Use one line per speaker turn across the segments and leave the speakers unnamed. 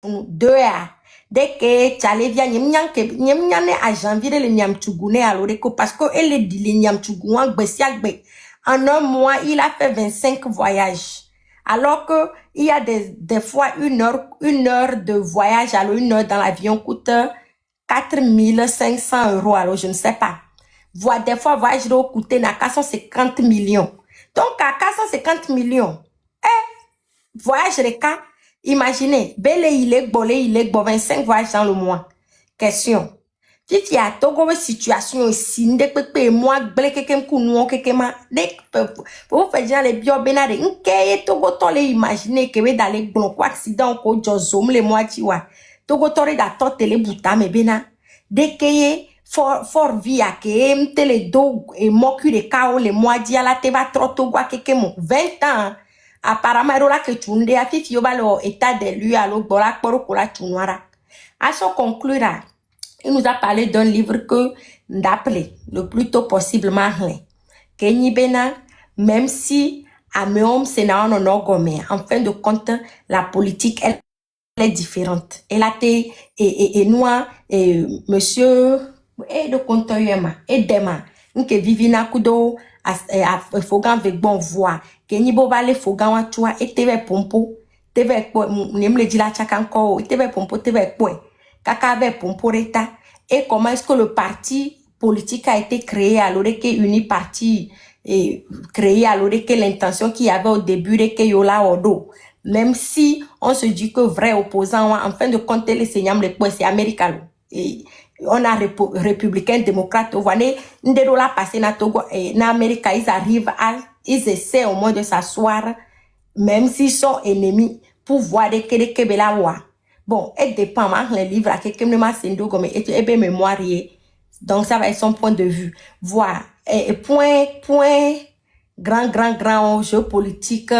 2 à dès que t'allais via nyamnyane à janvier le nyamtugune alors parce que elle est dit le nyamtuguan en un mois il a fait 25 voyages alors que il y a des fois une heure de voyage alors une heure dans l'avion coûte 4500 €, alors je ne sais pas. Des fois voyage doit coûter 450 millions. Donc à 450 millions voyage les cas, imaginez, il est 25 voyages dans le mois. Question. Si y a Togo situation aussi, moi, pour faire genre les biobénades, Togo tole imaginer que dans les blancs accident ko jozom les mois tiwa. Togo tole da tote les bouta me bena. Dès que fort via que tele do et mocu de kao les mois dia la te va trop Togo kekemo 20 ans. Apparemment, il que tu n'es pas fait le état de lui à l'eau, voilà, pour que la tu noiras. À ce conclure, il nous a parlé d'un livre que d'appeler le plus tôt possible Marlin. Kenny Bena, même si à Meom, c'est non ogomé. En fin de compte, la politique, elle est différente. Elle a été, et nous, monsieur, et de compte, et demain, que vivina kudo, fogan avec bon voix. Kenny Bobale fogan wa chua, et teve pompo, teve po, n'aime le dit la chakanko, teve pompo, teve po, kaka avec pompo reta. Et comment est-ce que le parti politique a été créé alors que uni parti créé alors que l'intention qu'il y avait au début de que yola odo. Même si on se dit que vrai opposant, en fin de compte, les seigneurs, c'est américain. Et on a républicain, démocrate, vous voyez, n'derola passé na Togo et na Amérique, ils essaient au moins de s'asseoir, même s'ils sont ennemis, pour voir de que bela wa. Bon, elle dépend, les livres, à quelqu'un de ma sendo comme et bien mémoire. Donc, ça va être son point de vue. Voilà. Et point, grand jeu politique,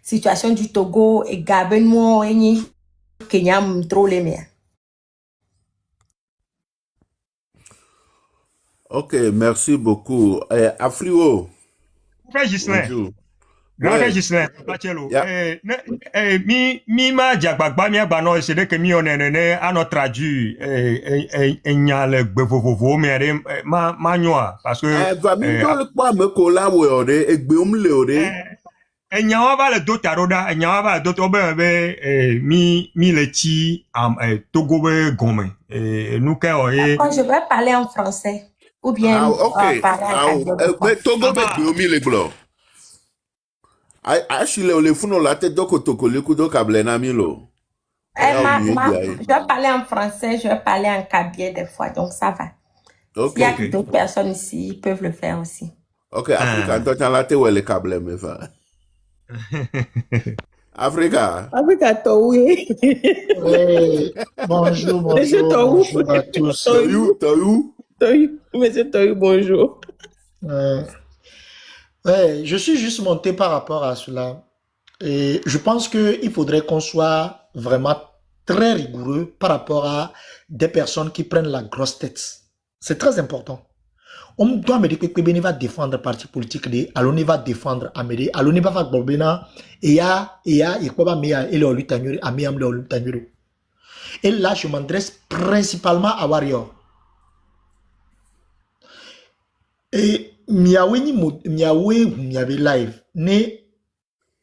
situation du Togo, et Gaben, moi, et Kenya, trop les miens.
Ok, merci beaucoup. Afrio.
Frère Gislain.
Bonjour.
Grand frère
Ouais.
Gislain, Pachelo.
Yeah.
Mi ma jagbagba mi agbano c'est que mi onene ano traduit enyale gbevovovo mi ade ma nyoa parce que
Va mi do le kwa me ko la we ode egbe le ode.
enyawa va le dota roda enyawa va le dota obe mi le ti Togo be gome nous que
Quand je vais parler en français ou bien parler en
Togo be egbe le glo. Achille ole funo la te doko toko le kudo kable na mi lo.
Je vais parler en français, je vais parler en kabye des fois, donc ça va. S'il y a d'autres personnes ici, ils peuvent le faire aussi.
Ok, Africa, toi, la te ou le câble, me va. Africa.
Africa, toi, oui.
Bonjour à tous.
Monsieur Toyou, bonjour.
Ouais, je suis juste monté par rapport à cela. Et je pense qu'il faudrait qu'on soit vraiment très rigoureux par rapport à des personnes qui prennent la grosse tête. C'est très important. On doit me dire que Kwebeni va défendre le parti politique, Aloni va défendre Amédée, Aloni va faire Bobena, et là, je m'adresse principalement à Warrior. Et miawe live, ne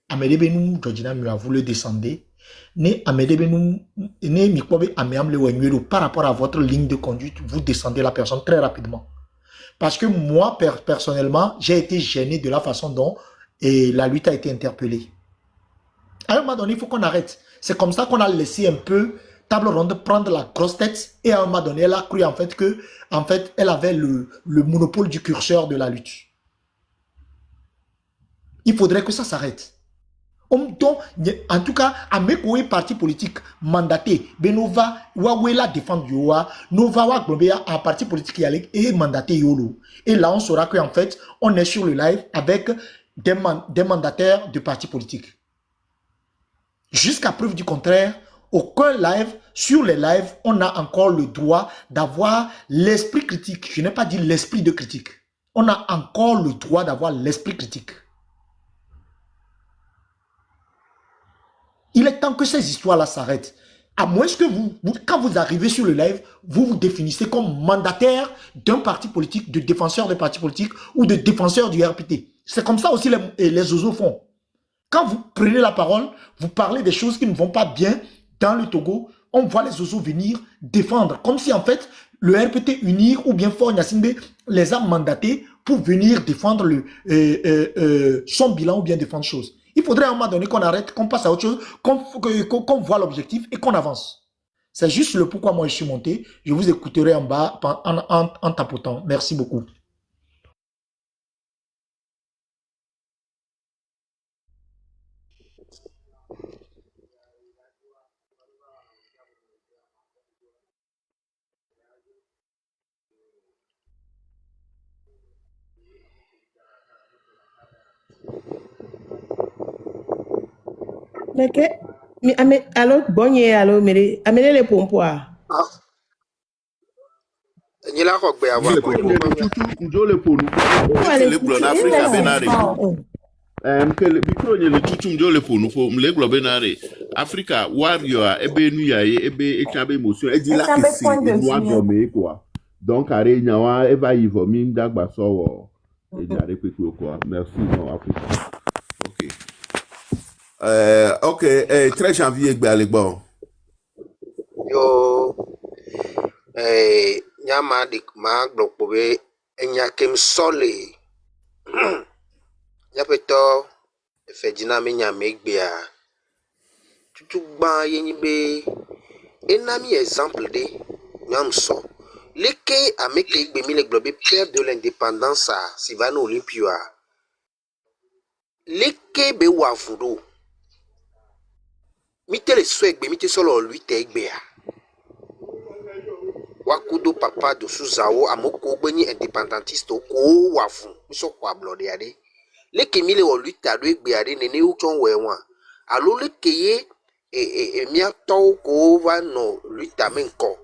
Amédée Benou, Georgina Mia, vous le descendez, ne Amédée Benou, ne Mikwabe Améam le Wenyuelo, par rapport à votre ligne de conduite, vous descendez la personne très rapidement. Parce que moi, personnellement, j'ai été gêné de la façon dont la lutte a été interpellée. À un moment donné, il faut qu'on arrête. C'est comme ça qu'on a laissé un peu table ronde prendre la grosse tête et à un moment donné, elle a cru en fait que, elle avait le monopole du curseur de la lutte. Il faudrait que ça s'arrête. En tout cas, à mes parti politique mandaté, Benova, Wawela défendre Yoa, Nova Waglobea, un parti politique et mandaté Yolo. Et là, on saura qu'en fait, on est sur le live avec des mandataires de partis politiques. Jusqu'à preuve du contraire, aucun live, sur les lives, on a encore le droit d'avoir l'esprit critique. Je n'ai pas dit l'esprit de critique. On a encore le droit d'avoir l'esprit critique. Il est temps que ces histoires-là s'arrêtent. À moins que quand vous arrivez sur le live, vous vous définissez comme mandataire d'un parti politique, de défenseur d'un parti politique ou de défenseur du RPT. C'est comme ça aussi les Zozo font. Quand vous prenez la parole, vous parlez des choses qui ne vont pas bien dans le Togo, on voit les Zozo venir défendre, comme si en fait le RPT unir ou bien Fort Gnassingbé les a mandatés pour venir défendre son bilan ou bien défendre choses. Il faudrait à un moment donné qu'on arrête, qu'on passe à autre chose, qu'on voit l'objectif et qu'on avance. C'est juste le pourquoi moi je suis monté. Je vous écouterai en bas en tapotant. Merci beaucoup.
Mais que, mais alors, bon, alors, mais amenez les pompoirs.
Nyela ko gbe awa ko
Mkele tutu njole ponu. Mkele glo na Afrika benare. Bikro nyele tutu njole ponu fo mle glo benare. Afrika warrior ebe nu ya ebe echabe emotion e di la kesi e wa gome quoi. Donc are nyawa eva yivo mi ndagba sowo. E di are petu quoi. Merci non Afrika. OK. OK, 13 janvier gbe alegbo.
yo nyama dik ma glokpo be enya kem sole yapeto fejina me nyame gbe a tutu gba yenyi be enami exemple de nyam so leke ameke gbe mi le globe père de l'indépendance a Sylvano Olympio a leke be wafudo mi tele so egbe mi te solo lui te egbe a wakudo papa do Suzawo amoko gbenyi indépendantiste ko wafu miso kwa blode ade leke mi le wo lui ta do egbe ade nene uchon wewa alo leke ye mi ato ko va no lui ta menko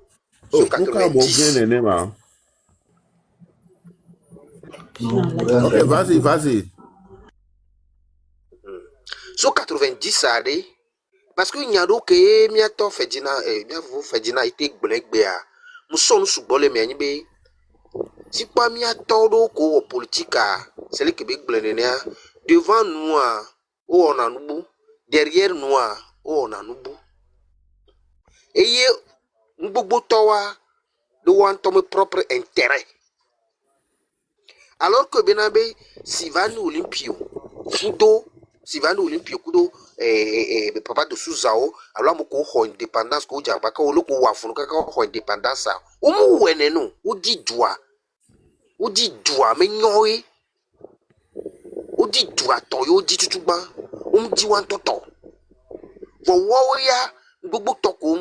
Oh, pourquoi mon bien nene ma? OK, vas-y.
So 90 ade parce que nyado ke mi ato fejina mi afu fejina ite gbelegbe a musonu subole mi anyi be si pa mi ato do ko politique a c'est le Québec gbelenene a devant nous a o on anubu derrière nous a o on anubu eye gbogbo to wa do wan to me propre intérêt alors que benabe Sylvano Olympio kudo papa de Suzawo alors mo ko ho indépendance ko ja ba ka o loko wa funu ka ho indépendance a o mu wene no o di dua me nyoe o di dua to yo di tutuba o mu di wan toto wo ya gbogbo to ko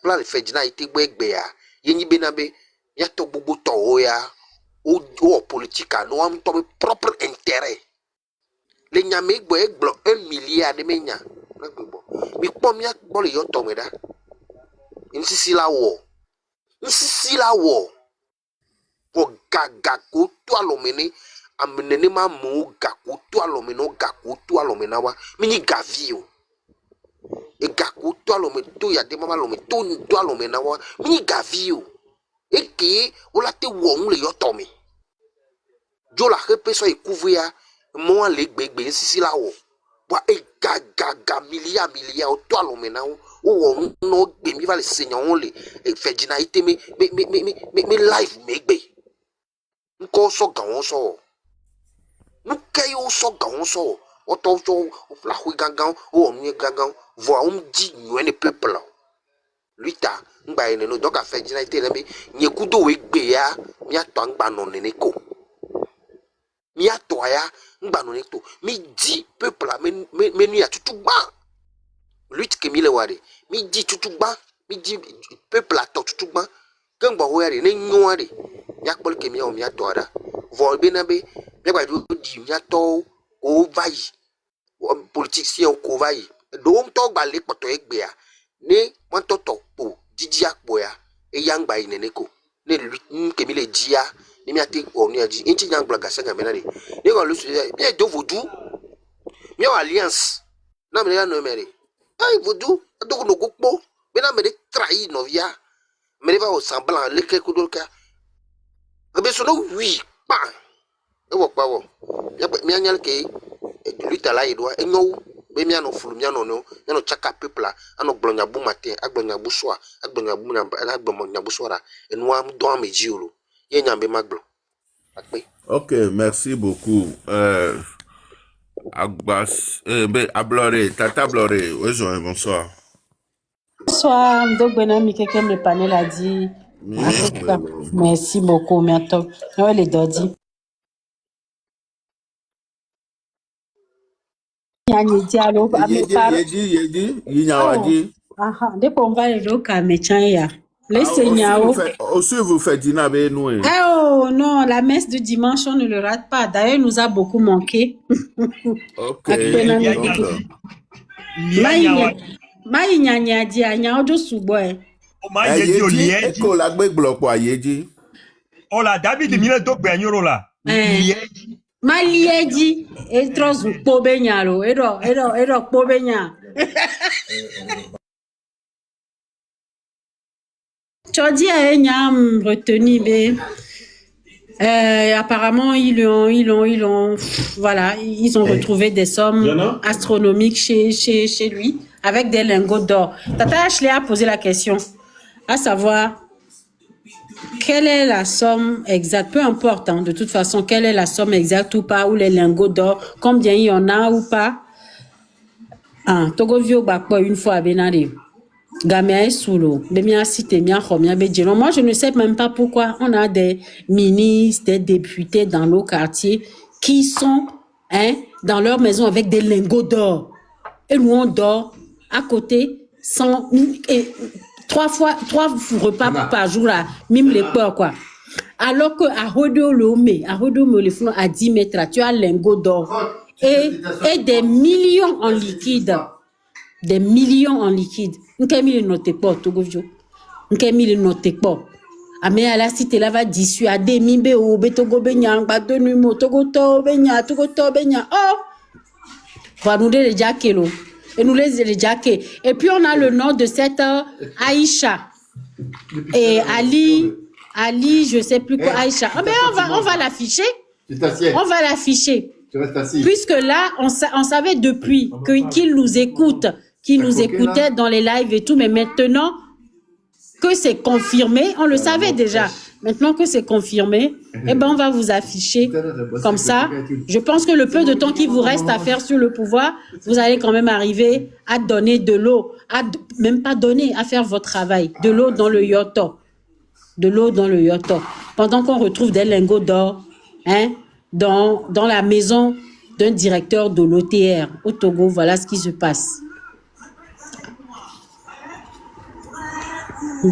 plan fejina ite gbegbe a yenyi benabe ya to gbogbo to o ya o politique no am to propre intérêt le nyame gbo egbo 1 milliard de menya na gbogbo mi pom ya gbo le yo to me da nsisi la wo wo gaga ko to alomene amenene ma mu gaku to alomene gaku to alomena wa mini gavio e gaku to alomene to ya de mama alomene to alomena wa mini gavio eke ola te wo un le yo to me jo la repe so ikuvia mo le gbegbe nsisi la wo wa e gaga milliard o to alomena o wo no gbe mi va le seigneur le fejina ite me life me gbe nko so gan so nuke yo so gan so o to so la hui gangan o mi gangan vo on di nwe ne peuple luita ngba ene no donc fejina ite le be nyekudo we gbe ya mi ato ngba no ne ko mi ato ya ngba no ne to mi di peuple me nu ya tutugba luite ke mi le wade mi di tutugba mi di peuple ato tutugba kengba ho ya ne nyoa de yakpol ke mi o mi ato ada vo be na be me gba do di mi ato o vai politicien ko vai do to gba le poto egbe ya ne won to po didi akpo ya e yangba ine ko ne ke mi le dia ni mi ate o ni aji inchi yangba ga sanga me na de ne ko lu su mi do vodu mi alliance na me na no mere ai vodu do no gopo Bena me de trahi novia. Me de va au semblant le ke kudolka. Rebe sono oui pa. E wo pa wo. Mi anyal ke lui tala idwa e no be mi ano fulu mi ano no no chaka pepla ano gblonya bu matin agblonya bu soa agblonya bu na agblonya bu soara e no am do am ejiolo ye nyambe maglo akpe.
Ok, merci beaucoup. Agbas, Abloré, Tata Bloré, oui, bonsoir.
Bonsoir, donc Benami, quelqu'un le panel a dit. Merci beaucoup, merci. Ouais, les dodi. Depuis on va le dos Kamechanya.
Aussi, vous faites dîner avec nous.
Oh non, la messe du dimanche, on ne le rate pas. D'ailleurs, il nous a beaucoup manqué.
Ok.
Maïnyanya dit à Nyaudo Souboy.
Eko la gbe bloco a yeji.
Oh là, David, il est donc bien là.
Malieji, et trop pobenyalo, ero pobenya. Chodi a enyam retenu, mais apparemment ils ont retrouvé des sommes astronomiques chez lui avec des lingots d'or. Tata Ashley a posé la question, à savoir quelle est la somme exacte, peu importe, hein, de toute façon, quelle est la somme exacte ou pas, ou les lingots d'or, combien il y en a ou pas. Togo vio bakpo une fois à Benari. Gamia sous l'eau. Moi, je ne sais même pas pourquoi on a des ministres, des députés dans nos quartiers qui sont dans leur maison avec des lingots d'or. Et nous, on dort à côté, trois repas par jour, là, même les peurs, quoi. Alors que à Rodolome, le fond à 10 mètres, là, tu as lingots d'or et des millions en liquide. Des millions en liquide. Nkemi note pas, Togovio. Nkemi note pas. Mais à la cité, là, va dissuader, mimbe ou betogo benya, ba numo, togo to benya. Oh! Va nous les jackelo. Et nous les jacké. Et puis, on a le nom de cette Aïcha. Et Ali, je sais plus quoi, Aïcha. Oh, mais on va l'afficher. On va l'afficher. Puisque là, on savait depuis qu'il nous écoute, qu'il nous écoutait dans les lives et tout, mais maintenant que c'est confirmé, on le savait déjà. Maintenant que c'est confirmé, eh ben on va vous afficher comme ça. Je pense que le peu de temps qu'il vous reste à faire sur le pouvoir, vous allez quand même arriver à donner de l'eau, même pas donner, à faire votre travail, de l'eau dans le yoto, pendant qu'on retrouve des lingots d'or, dans la maison d'un directeur de l'OTR au Togo. Voilà ce qui se passe. Ok,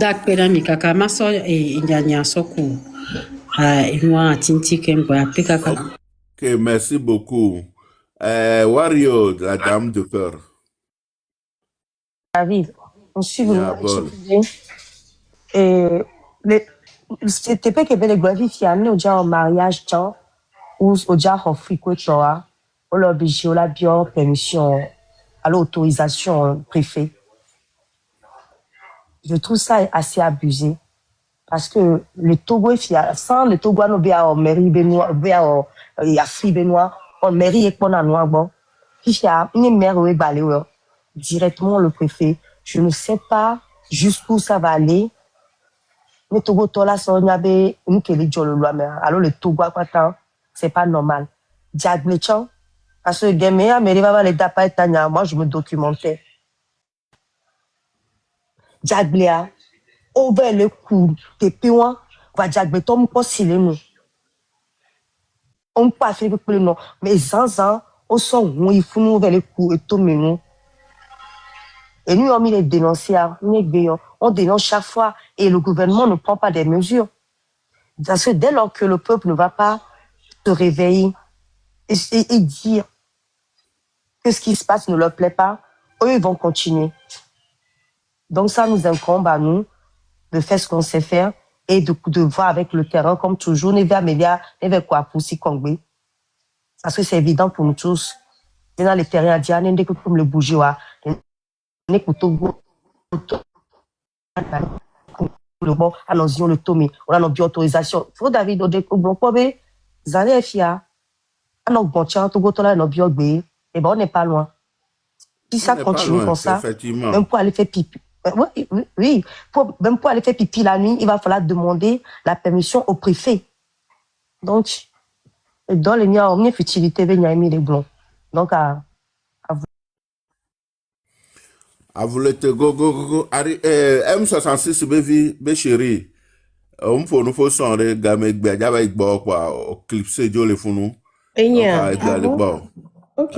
merci beaucoup. Wario, la dame de cœur.
David, on suit vous. Et c'était pas que les gloires fianées au déjà en mariage, ou au déjà offert quoi, toi, on l'oblige, on la bien permission, à l'autorisation préfet. Je trouve ça assez abusé parce que le Togo est fier. Sans le Togo, on a en mairie Benoît, il y a Free Benoît, on mairie et qu'on a noir bon. Puis il y a une maire où est balé directement le préfet. Je ne sais pas jusqu'où ça va aller. Le Togo tola son yabe une keli jolo loi mais alors le Togo quoi tant c'est pas normal. Diaglechan parce que gamin mais il va les dapa tanya moi je me documentais. Diaglea over le coup de pion va diagbe tom possible nous. On pas fait plus non mais zanzan au son où il faut nous vers le coup et tout nous. Et nous, on les dénoncer, on dénonce chaque fois et le gouvernement ne prend pas des mesures. Parce que dès lors que le peuple ne va pas se réveiller et dire que ce qui se passe ne leur plaît pas, eux, ils vont continuer. Donc ça nous incombe à nous de faire ce qu'on sait faire et de voir avec le terrain comme toujours, ne vers quoi pousser Kongbe. Parce que c'est évident pour nous tous. Dans les terrains à Diane, comme le bouger, le bon, allons-y, on le tome, on a notre autorisation. Faut David, au bon, Zane Fia, à notre bon tiens, tout gotola, notre biogbe, et ben on n'est pas loin. Si ça continue comme ça, même pour aller faire pipi. Oui, même pour aller faire pipi la nuit, il va falloir demander la permission au préfet. Donc, dans les niais, on est futilité, il y a mis les blonds. Donc,
A voulu te go. M66 be chéri. On peut nous faire sonner gamme gba avec bo quoi clipser jo le funu.
Enya. Ok.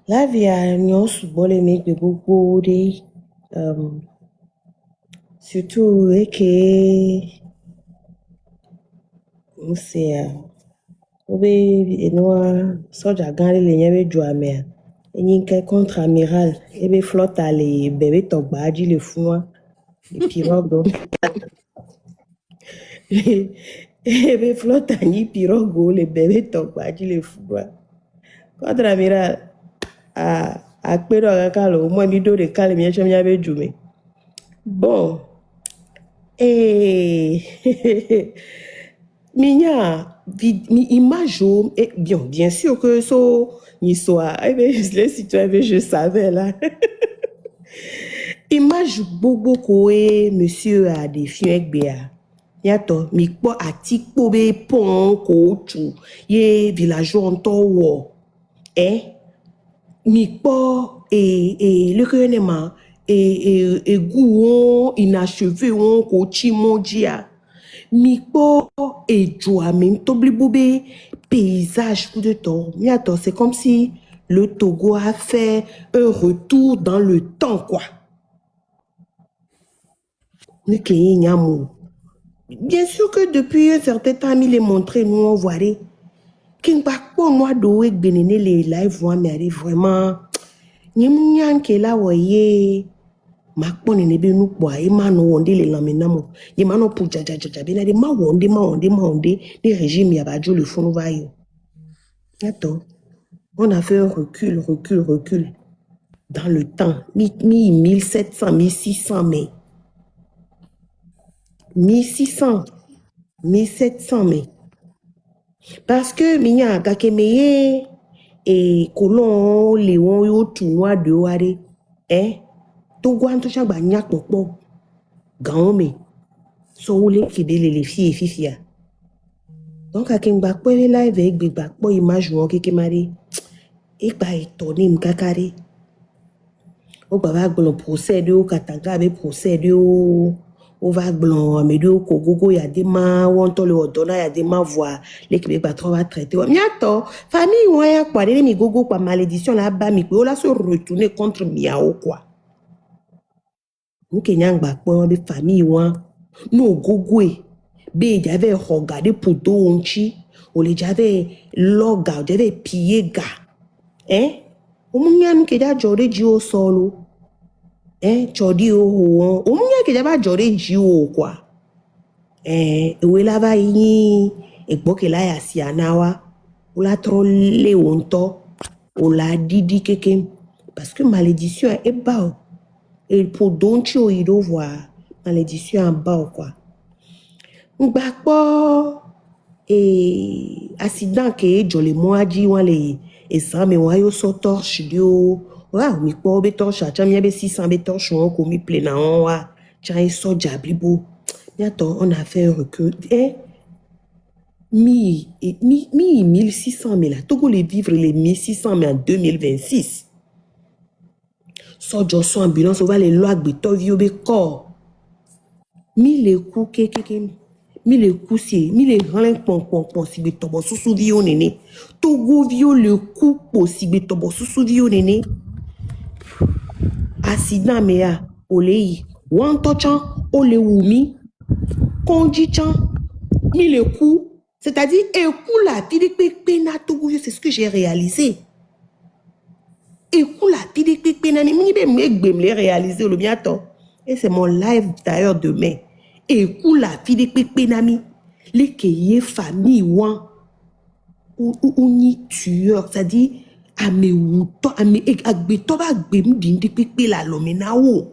La vie a nyon sous les mecs de beaucoup de surtout que on sait obe noa soja gari le nyabe joamea enyin contre amiral ebe flotte ale bébé togbaji le fun le pirogue ebe flotte ani pirogue le bébé togbaji le fun contre amiral a pero akalo mo mi do de kale mi chem nyabe jume bon Minya, mi image, bien sûr que ça, ni soit, les citoyens, je savais là. Image beaucoup monsieur a des filles avec béa. Yato, mi po atik po be pon ko chu, ye villageois en towo. Mi po le gouvernement gouon inachevé on ko chimondia. Mi po joie même tobli boubé paysage coup de temps. Miato, c'est comme si le Togo a fait un retour dans le temps quoi. Bien sûr que depuis un certain temps il est montré nous on voit qu'il pas quoi moi doé bénéné les live voix mais vraiment nyan ke la voyez makpone ne be nu kwa e ma no wonde le lamena mo ye ma no pu jaja be na de ma wonde les régimes ya ba jo le fonu va yo. Attends, on a fait un recul dans le temps mi 1700 1600 mais 1600 1700 mais parce que minya kakemeye et colon léon yo tournoi de ware Togo an to chagba nyak pokpo gaome so wole kibele les filles et fifia donc akin ba po live avec big back po image won keke mari e ba étonné mkakari o ba glon procédé o katanga be procédé o va glon amedo ko gogo ya de ma won to le odona ya de ma voix l'équipe ba trop va traiter miato famille won ya kwa de mi gogo kwa malédiction là ba mi ko la se retourner contre miao quoi. Nous kenyang ba po be famille wan no gogwe be j'avais regardé pour donchi o le j'avais loga j'avais piller ga o munya nu ke da jore ji o solo chodi o ho o munya ke da ba jore ji o kwa we la ba yin egbo ke la ya si anawa o la tro le wonto o la didi keke parce que malédiction est bas. Et pour donchi o ido voir malédiction en bas quoi. Mbakpo accident ke jole moaji wan le examen wa yo so torche dio wa mi po be torche a chamia be 600 be torche on ko mi plena on wa cha so jablibo bientôt on a fait un recul mi 1600 mais là Togo les vivre les 1600 mais en 2026 so jo so ambulance on va les lois gbeto vi obe corps mi le ku keke mi le coussier mi le ran pon possible tobo susu vi o nene Togo vio le coup possible tobo susu vi o nene accident mea olei wan tochan ole wumi konji chan mi le coup c'est-à-dire un coup la tide pepe na Togo c'est ce que j'ai réalisé et coup la tide pepe na ni mi be me réaliser le bientôt et c'est mon live d'ailleurs demain et coup la tide pepe na mi les keye famille wan ou ni tueur c'est-à-dire ame wuto ame agbeto ba gbe mdindi pepe la lomena wo.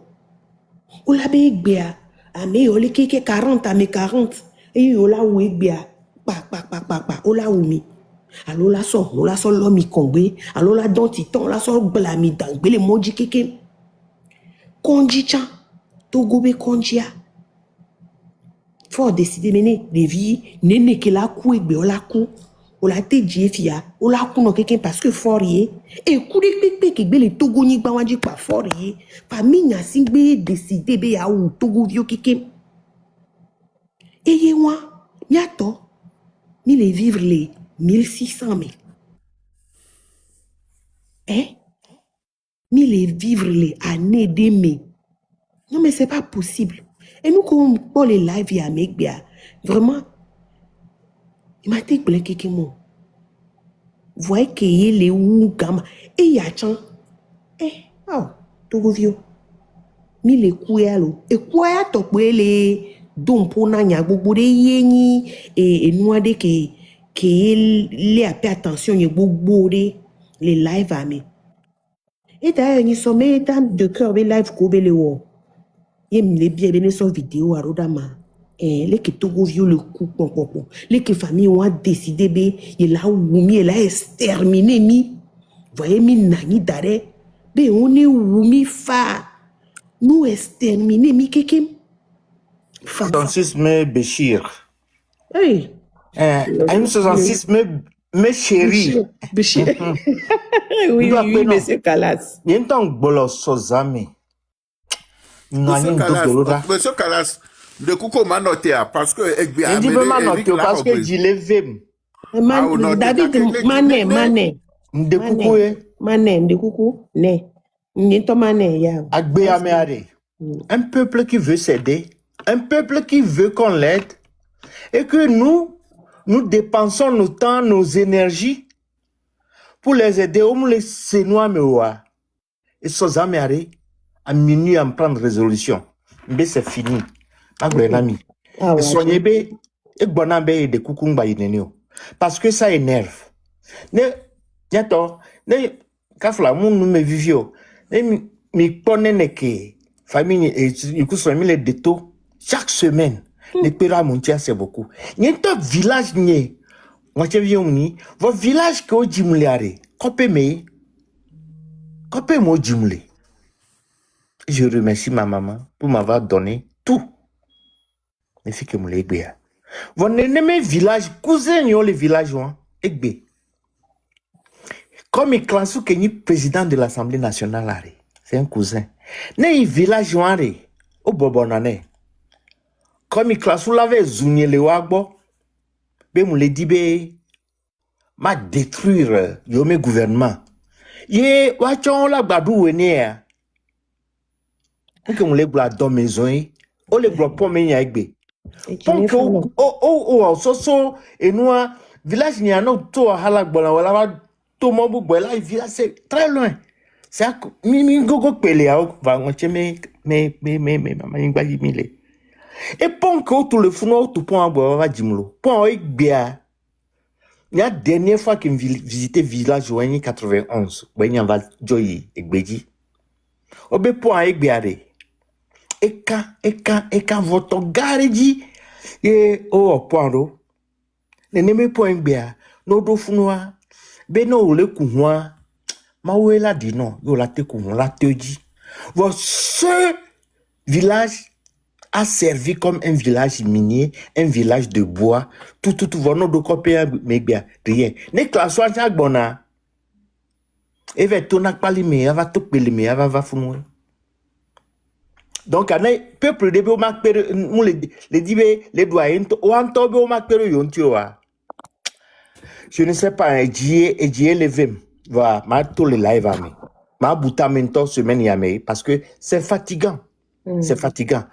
O la be gbea ame yo le keke 40 ame 40 e yo la wo gbea pa o la wo mi. Alo la so lo mi kongbe alo la don titan la so gbla mi dangbe le moji keke. Konji chan Togo be konjia. Faut décider mener des vies nene ke la ku egbe o la ku. O la te fia o la ku no keke parce que forie e ku de pepe ke gbe le Togo ni gba wanji pa forie pa mi nya singbe décider be ya ou Togo vio keke eye wa nyato mi le vivre les 1600 mais mi le vivre les années d'aimer. Non mais c'est pas possible. Et nous comme pour les live ya make bia vraiment il m'a dit que keke mo voyez que il est où gama et ya chan Togo vio mi le kuelo e kuya to pe le don pona nya gbogbo de yeni e noa de que le a fait attention ni gbogbo de les live à me et d'ailleurs ni sommet de cœur be live ko be le wo yem le bien bene son vidéo à rodama les que Togo vio le coup les que famille ont décidé be il a oumi il a exterminé mi voyez mi nani dare be on est oumi fa nous exterminer mi kekem fa
66 mai Béchir.
hey
Aïm 66 mai chérie.
Béchir oui monsieur Kalas
Yentang bolo sozami. Nani ndogoloda.
Monsieur Kalas, de kuko manoté parce que egbi
a dit manoté parce que jile vem.
David Mané. De kuku ne. Nito Mané ya.
Agbe ameare. Un peuple qui veut s'aider, un peuple qui veut qu'on l'aide et que nous dépensons nos temps, nos énergies pour les aider. On les sénois mewa. Et sozameare à minuit à me prendre résolution. Mais c'est fini. Ami. Et soignez be et bonabe et de kukumba inenio. Parce que ça énerve. Ne yato ne kafla moun me vivio. Ne mi pone neke famille et du coup sont mis les détos chaque semaine. Les pera montia c'est beaucoup. Niento village nie. Moitié vioni, votre village que ojimleare. Kopé mo jimle. Je remercie ma maman pour m'avoir donné tout. Mais c'est que mon legbe. Vous n'aimez village, cousin yo les villageois, egbe. Comme il classe que ni président de l'Assemblée nationale, c'est un cousin. Ne villageois au bobonane. Comme il classe l'avait zouné le wagbo, be mon le dibe ma détruire yo mes gouvernement. Ye wachon la badou wene. Que mon le bla dans maison, o le bla pour me egbe. So et nous village n'y a non to halak bola wala to mobu bola village c'est très loin. C'est mi gogo pele a va on me mama ngba yimile. Et pon ko tout le funo tout pon abo va jimlo. Pon egbia. Il y a dernière fois que visité village en 91, ben va joyi egbeji. Obe pon egbia re. Eka votre gareji et o poiro ne neme point bia no do funwa be no le kunwa mawela di no yo la te kunwa la teji. Ce village a servi comme un village minier, un village de bois, tout vono do copia me bia rien ne classe wa bona e ve to na pali me va to pele me va funwa. Donc, le peuple de Béomakpere, les dibé, les doyens, ou en tobe au Makpere yontioa. Je ne sais pas, et le vem, va, ma tout le live à me. Ma boutamento semaine yame, parce que c'est fatigant. C'est fatigant.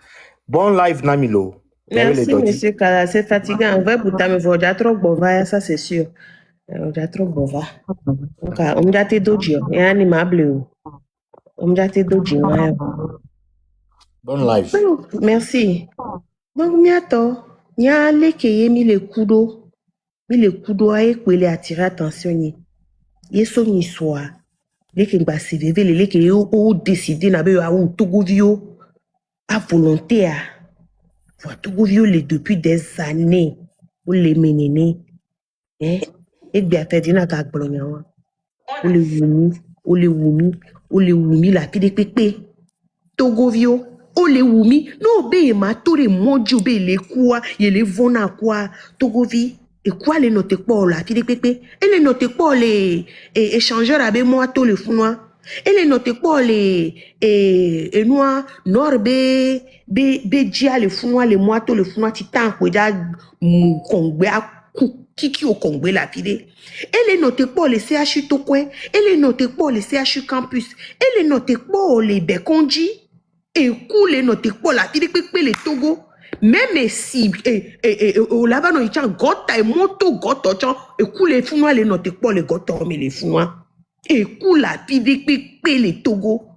Bon live, Namilo.
Merci, monsieur Kala, c'est fatigant. On va boutame, vous avez trop bova, ça c'est sûr. On a trop bova. Donc, on a été doji, et animable. On a été doji,
bon live.
Merci. Donc, miato, nya le keye mi le kudo a ekwele attirer attention ni. Yeso ni soa. Leke ngba CVV le leke o décider na be ya ou Togo vio à volonté à. Voilà Togo vio le depuis des années. O le menene. Eh? Et bien fait dina ka gbonyawa. O le wumi la fi de pepe. Togo vio. O le wumi. No be ma to le monji be le kwa, ye le vona kwa. Togo vi. Et quoi les noter pas la fi de pepe. Et les noter pas les échangeurs avec moi to le funwa. Et les noter pas les noir nord be dia le funwa le moi to le funwa titan ko da kongbe a kiki au Congo la pide. Elle est notée pour les CHU Tokwe, elle est notée pour les CHU Campus, elle est notée pour les Bekonji, et coule est notée pour la pide les Togo. Même si, là-bas, non, il y a gota et moto gota, et coule les Founois, les notée pour les gota, mais les Founois. Et coule la pide les Togo.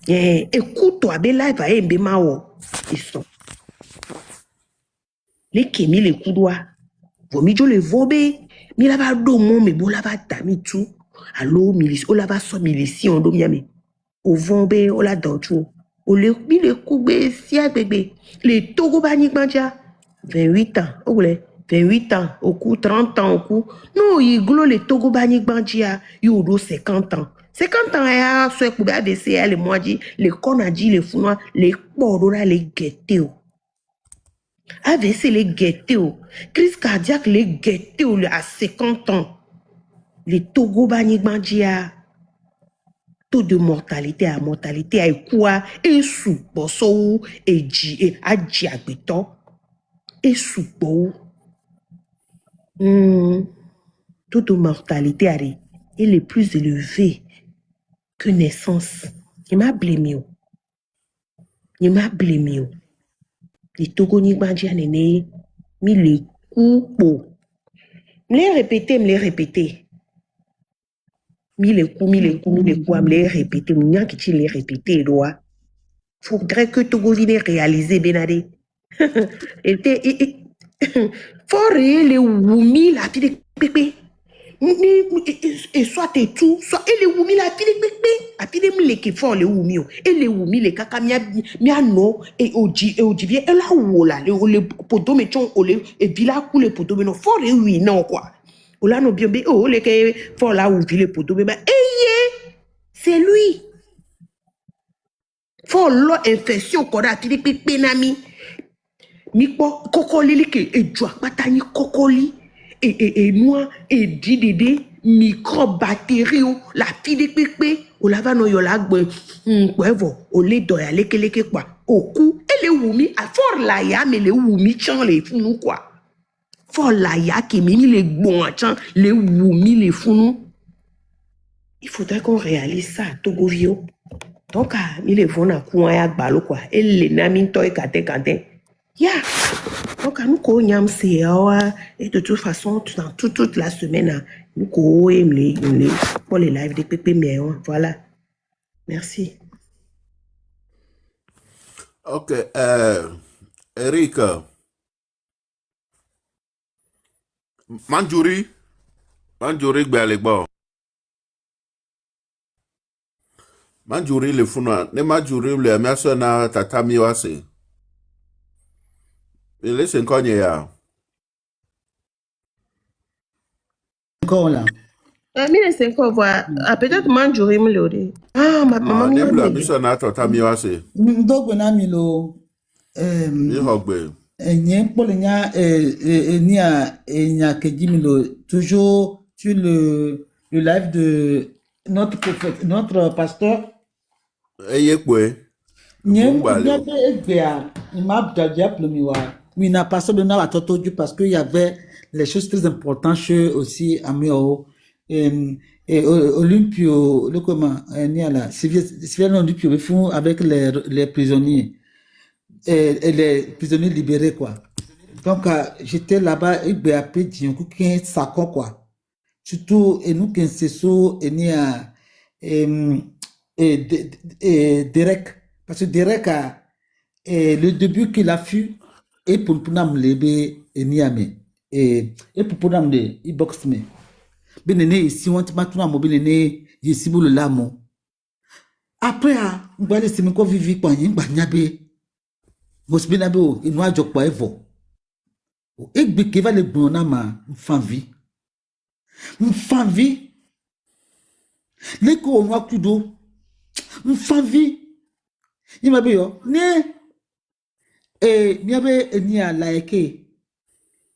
Écoute, toi, bella, va y mao. Ils sont. Les kémis, les coudois. Vomi jo le vobe. Mi la va do mon me bo la va dami tout. Allo milice. O la va so milici on do miami. O vombe o la dantou. O le mi le koube sia bébé. Le Togo bani bandia. 28 ans. O le 28 ans. Au coup 30 ans au coup. Non, il glo le Togo bani bandia. Yo do 50 ans. 50 ans ya so koube ADC le moadi. Le konadi le funwa. Le podora le geteo. AVC les guettés, crise cardiaque les guettés à 50 ans. Les Togo bani bandia taux de mortalité à quoi et sous bosso et à diabète et sous beau taux de mortalité est le plus élevé que naissance. Il m'a blémé. Les Togo ni bandia néné mi les coups. Me les répéter. Mi les coups, me les répéter. Mignan qui les répéter, doit. Faudrait que Togo vienne réaliser, Benade. Faut les wumi la fille de pépé. Et soit t'es tout, soit elle est wumi la fille de pépé. A fille de mille qui font les wumi. Et les wumi, les kaka mia no, et oji bien, elle a wola, les poteaux mettons, et villa coule les poteaux, mais non, faut les oui, non, quoi. Ola no bien, oh, les qui font là où vit les poteaux, mais c'est lui. Faut l'infection qu'on a fille de pépé, nami. Mi kokoli li ke edwa patani kokoli et moi et didede microbe bactérie la fille pepe o lava no yo la gbe kwevo o le do ya leke kwa oku ele wumi a for la ya me le wumi chan le funu quoi for la ya ki mi le gbon chan le wumi le funu. Il faudrait qu'on réalise ça Togo vio donc mi le vona kwa ya gbalo quoi ele na mi to e kate. Yeah. Donc, nous connaissons c'est et de toute façon, dans toute la semaine, nous connaissons pour les lives de Pépé Miaon. Voilà. Merci.
Ok. Eric. Manjuri gbalego. Manjuri le funa. Ne manjuri le amiaso na tatami wase. Listen, Kanye, ya.
Encore là.
Mais c'est quoi voir? Peut-être Manjuri me l'a dit. Ah, ma maman
me l'a dit. Ça n'a pas mis assez.
Donc, on a mis le. N'y pour n'y a que 10 000 toujours sur le live de notre prophète, notre pasteur.
Ayez quoi?
Oui, n'a pas ça de n'a pas parce qu'il y avait les choses très importantes chez aussi à Mio et Olympio, le comment, Sylvia Olympio, font avec les prisonniers et les prisonniers libérés quoi. Donc j'étais là-bas et ben après dit un coup qu'un sacon quoi. Surtout et nous qu'un sesso et ni à Derek parce que Derek a le début qu'il a fait et pour nous lebe et niame et pour nous le box me
Benene ici, on te m'a mo benene, ici, boule là, mon. Après, on va laisser me vivre pour y bagnabe. Vos benabo, il noa jok pa evo. Et que va le bonama, m'fanvi. M'fanvi. Les ko noa kudo. M'fanvi. Il m'a yo, ne. Miabe ni a like.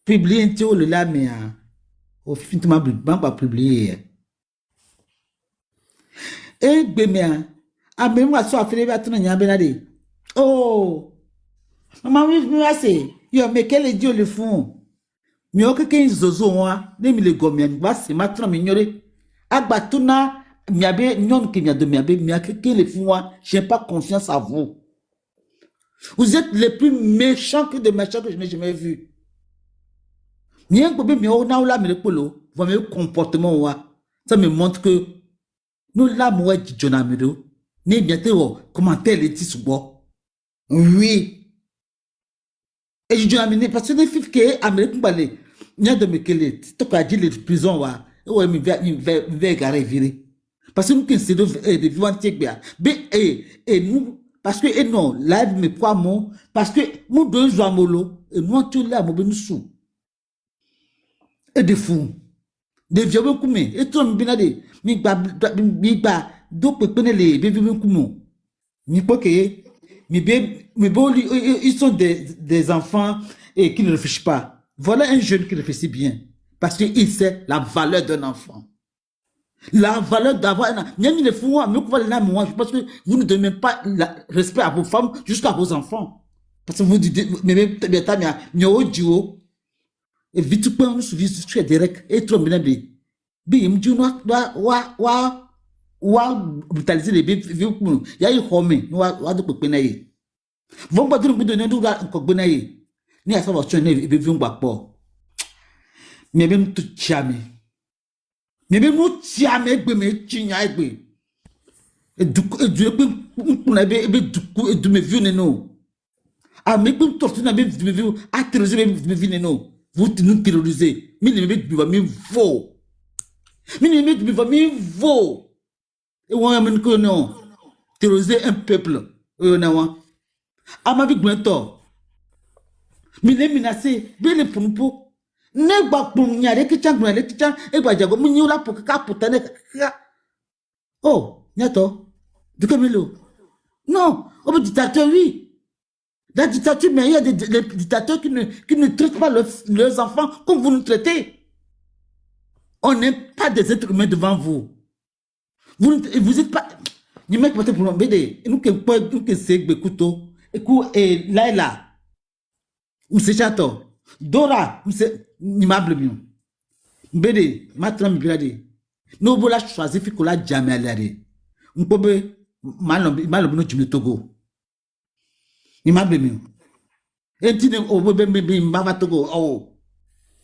Publier un tio le la mais au fin de ma pas publier. Et bemia, a même moi soit fait à ton benade. Oh, maman oui me assez. Yo mais quel dieu le font. Mi o keke zozo wa, ne mi le gomia ba se matron mi nyore. Agbatuna miabe nyon ki miade miabe mia keke le font wa, j'ai pas confiance à vous. Vous êtes les plus méchants que des méchants que je n'ai jamais vus. Bien que bien on a là mais le polo, votre comportement wa, ça me montre que nous là moi dit Jonamiro, né bientôt commentaire les petits sous oui. Et je dis parce que les filles que Amérique balé, n'y a de me qu'elle to ka dit les prisons wa, ouais me va garer virer. Parce que nous qui c'est de vivant bien. Et nous parce que et non, live me quoi mon parce que nous deux jouons molo et nous tout là mo ben sous. Et des fous, des vieux comme et toi m'binade, m'ba do pepene les bébés comme mi poké, ils sont des enfants et qui ne réfléchissent pas. Voilà un jeune qui réfléchit bien parce qu'il sait la valeur d'un enfant. La valeur d'avoir un même les fous, mais moi je pense que vous ne donnez pas le respect à vos femmes jusqu'à vos enfants. Parce que vous dites mais et vite pour nous suivre sur direct et trop bien bien bien me dit wa brutaliser les vieux pour il y a eu homme wa de pepena yi vont pas dire que donner du ga ko gbena yi ni asa wa tune e vieux ngbapo mais même tout chame mais même nous chame egbe me chinya egbe e du pour na be du du me vieux no a me pour torture na be me vieux a terroriser me vieux no. Vous nous terrorisez. Mais ne me va me vaut. Mais ne me va me vaut. Et on a que non. Terroriser un peuple. Non. À ma vie, Gwentor. Mais les menacés, bien les pour nous. Ne pas pour nous, les qui t'en les qui t'en, et bah, j'ago, mais là pour que capotane. Oh, Niato. De Camilo. Non, au dictateur, oui. La dictature, mais il y a des dictateurs qui ne traitent pas leurs enfants comme vous nous traitez. On n'est pas des êtres humains devant vous. Vous n'êtes pas... Nous mettons pour nous aider. Nous qui sommes couteau. Et Laila. Nous sommes château. Dora. Nous sommes immeubles mieux. Bédé. Maintenant, nous sommes nous voulons choisir que la jamais aller. Nous pouvons mal nous Togo. Il m'a blâmé. Et tu n'es au bébé, m'a Togo. Oh,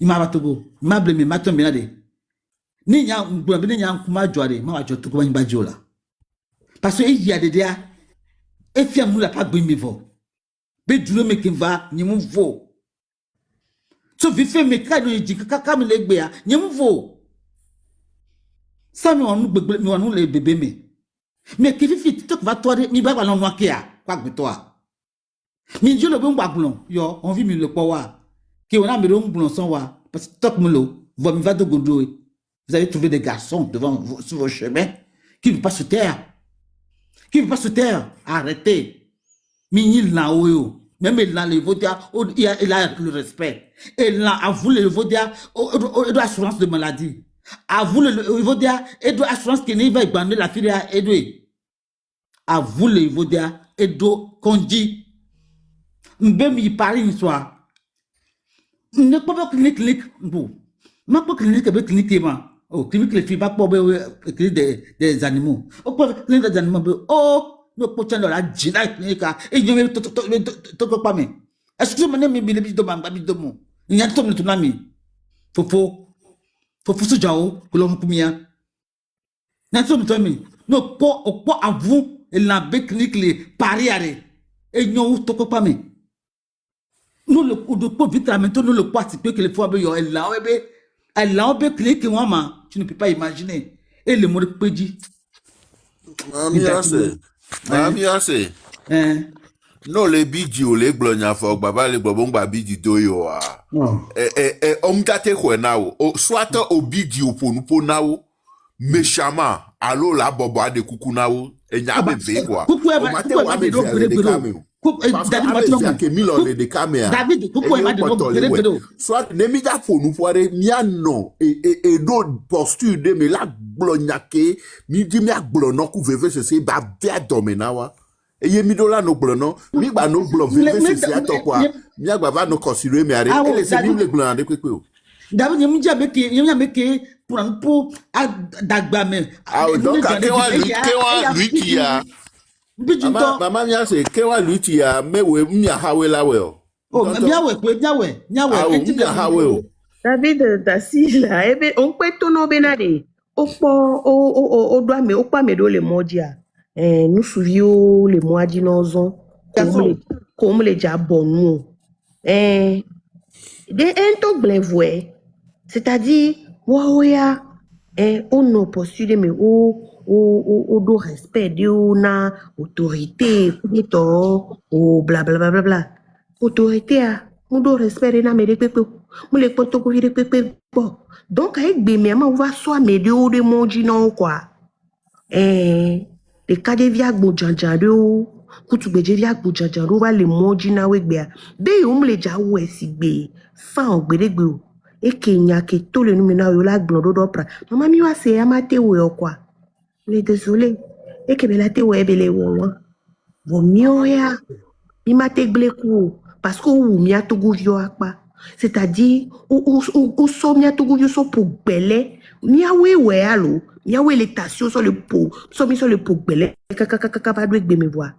il m'a Togo. Il m'a blâmé, m'a tombé là. Ni y'a un blâmé, ni y'a un kuma joie, m'a joie tout comme une badjola. Parce qu'il y a des dia, et fiam nous la pas blâmé vo. Bédou me qui va, ni mon vo. So vite fait, mais quand nous dit que kaka me l'égbéa, ni mon vo. Ça nous les bébés, mais qui fait tout va toi, mi va non noakia, quoi que toi. Mais Dieu le bon bablon, yo, on vit le power. Qui on a mis le bon son wa, parce que top molo, vous me va de gondoué. Vous allez trouver des garçons devant sur vos chemins qui ne passent sur terre. Qui ne passent sur terre. Arrêtez. Minil na oyo. Même là, les vodia, il a le respect. Et là, à vous, les vodia, il doit assurance de maladie. À vous, les vodia, il doit assurance qu'il n'y va pas la fille à aider. À vous, les vodia, il doit conduire. Mbem y parle une soir. Ne pas pas clinique bon. Ma pas clinique avec clinique ma. Oh clinique les filles pas pour des animaux. Oh pas clinique des animaux. Oh ne pas dans la djina clinique et je me to pas mais. Est-ce que mon ami me dit de ma babi de mon. Il y a tout le tunami. Fofo se jao que l'on kumia. N'a tout le tunami. No pas à vous et la clinique les pariare. Et nous to pas mais. Nous le coup de vite maintenant nous le poids que les fois elle là clinique moi Tu ne peux pas imaginer. Et le mot de Pédi.
Mami ase. No le biji o le gblonya fo baba le gbobon gba biji do yo a. Omtate ko na o. Soit o biji o ponupo na o. Méchamment, allô la bobo de coucou na o. E nya be ve quoi.
Coucou e ma de do berebedo. David, coucou e ma de do berebedo.
Soit nemi ja fonu poire mia no e do posture de me la glonyake mi di mi aglono ku veve se ba via domenawa. E ye mi do la no glono mi gba no glo veve se atokwa mi agba ba no consider me are ele se mi le glon de pepe o.
David yemi meke pour dagba me.
Ah donc kewa lui qui a Mama mi ase kewa lui qui a mewe mi hawe lawe o.
Oh miawe.
Mi hawe o.
David Tassi là, ebe on peut tout no benade. O doit me o pas me do le modia. Nous suivons les mois d'inozon comme les jabons. De un to blevoué. C'est-à-dire Waouya, on a postulé, mais on doit respect de una autorité, ou blablabla. Autorité, on doit respect de na mais de pepe, on les porte pour de pepe. Bon, donc avec bébé, on va soit médias de mon non quoi. Les cas de viag bojandjado, kutu beje viag bojandjado va le moji na wegbea. Be on le ja ouais si be, sans gbedegbe. Et Kenya qui tout le numina yo la glodo d'opra. Maman mi wa se amate we quoi. Il est désolé. Et que belate we bele wo. Vo mio ya. Mi mate gleku parce que ou mi atogo vio akpa. C'est-à-dire ou so mi atogo vio so pour bele. Mi awe we alo. Mi awe l'étation sur le pot. So mi sur le pot bele. Kaka ba dwe gbe me voir.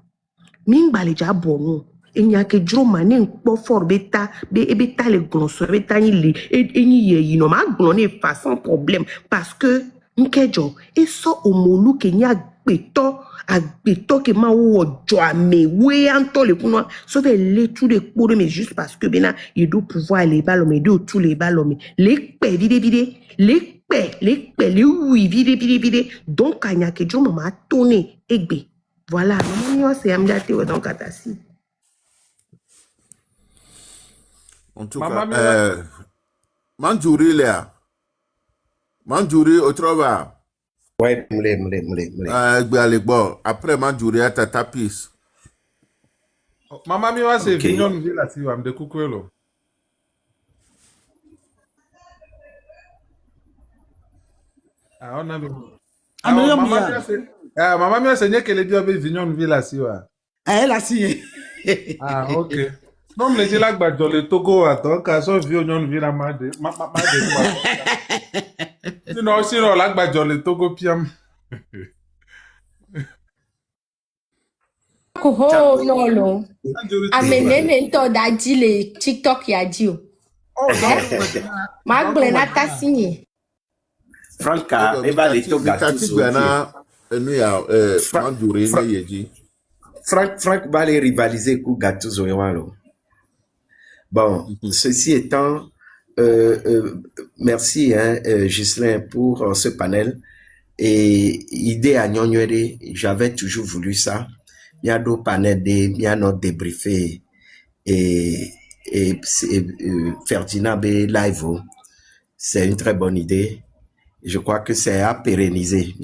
Mi ngba le ja bon. Il n'y a que drôme, n'est pas fort, bêta, bêta les glosses, bêta ni y no ma glonné sans problème parce que n'kejo et ça au molu qu'il y a béton à béton que ma ou joa me oui anto le pour moi sauver les tous les cours mais juste parce que bena il doit pouvoir les ballons mais de tous les ballons mais les pè vide les oui vide donc il n'y a que drôme m'a tourné et bé voilà maman c'est amdate donc atasi.
En tout cas, Manjouri là. Manjouri au travail.
Ouais, m'lé.
Après Manjouri à ta tapis.
Mama mi wa se vignon villa si wa mde kukwelo. Ah on a vu. Mama mi wa se nye kele dio be vignon villa si wa.
Elle a signé.
Ah OK. Non, mais j'ai la dans le Togo, attends, quand son vieux non vient à ma sinon, la dans le Togo, piam.
Oh, non. Amenez to daji le TikTok ya dio.
Oh,
Ma glena ta signé.
Franca, eba le to gatu Franck va les rivaliser pour Gattuso Yawalo. Bon, ceci étant, merci Ghislain pour ce panel. Et idée à Nyonywere, j'avais toujours voulu ça. Il y a d'autres panels, il y a notre débriefé et Ferdinand B. Live. C'est une très bonne idée. Je crois que c'est à pérenniser.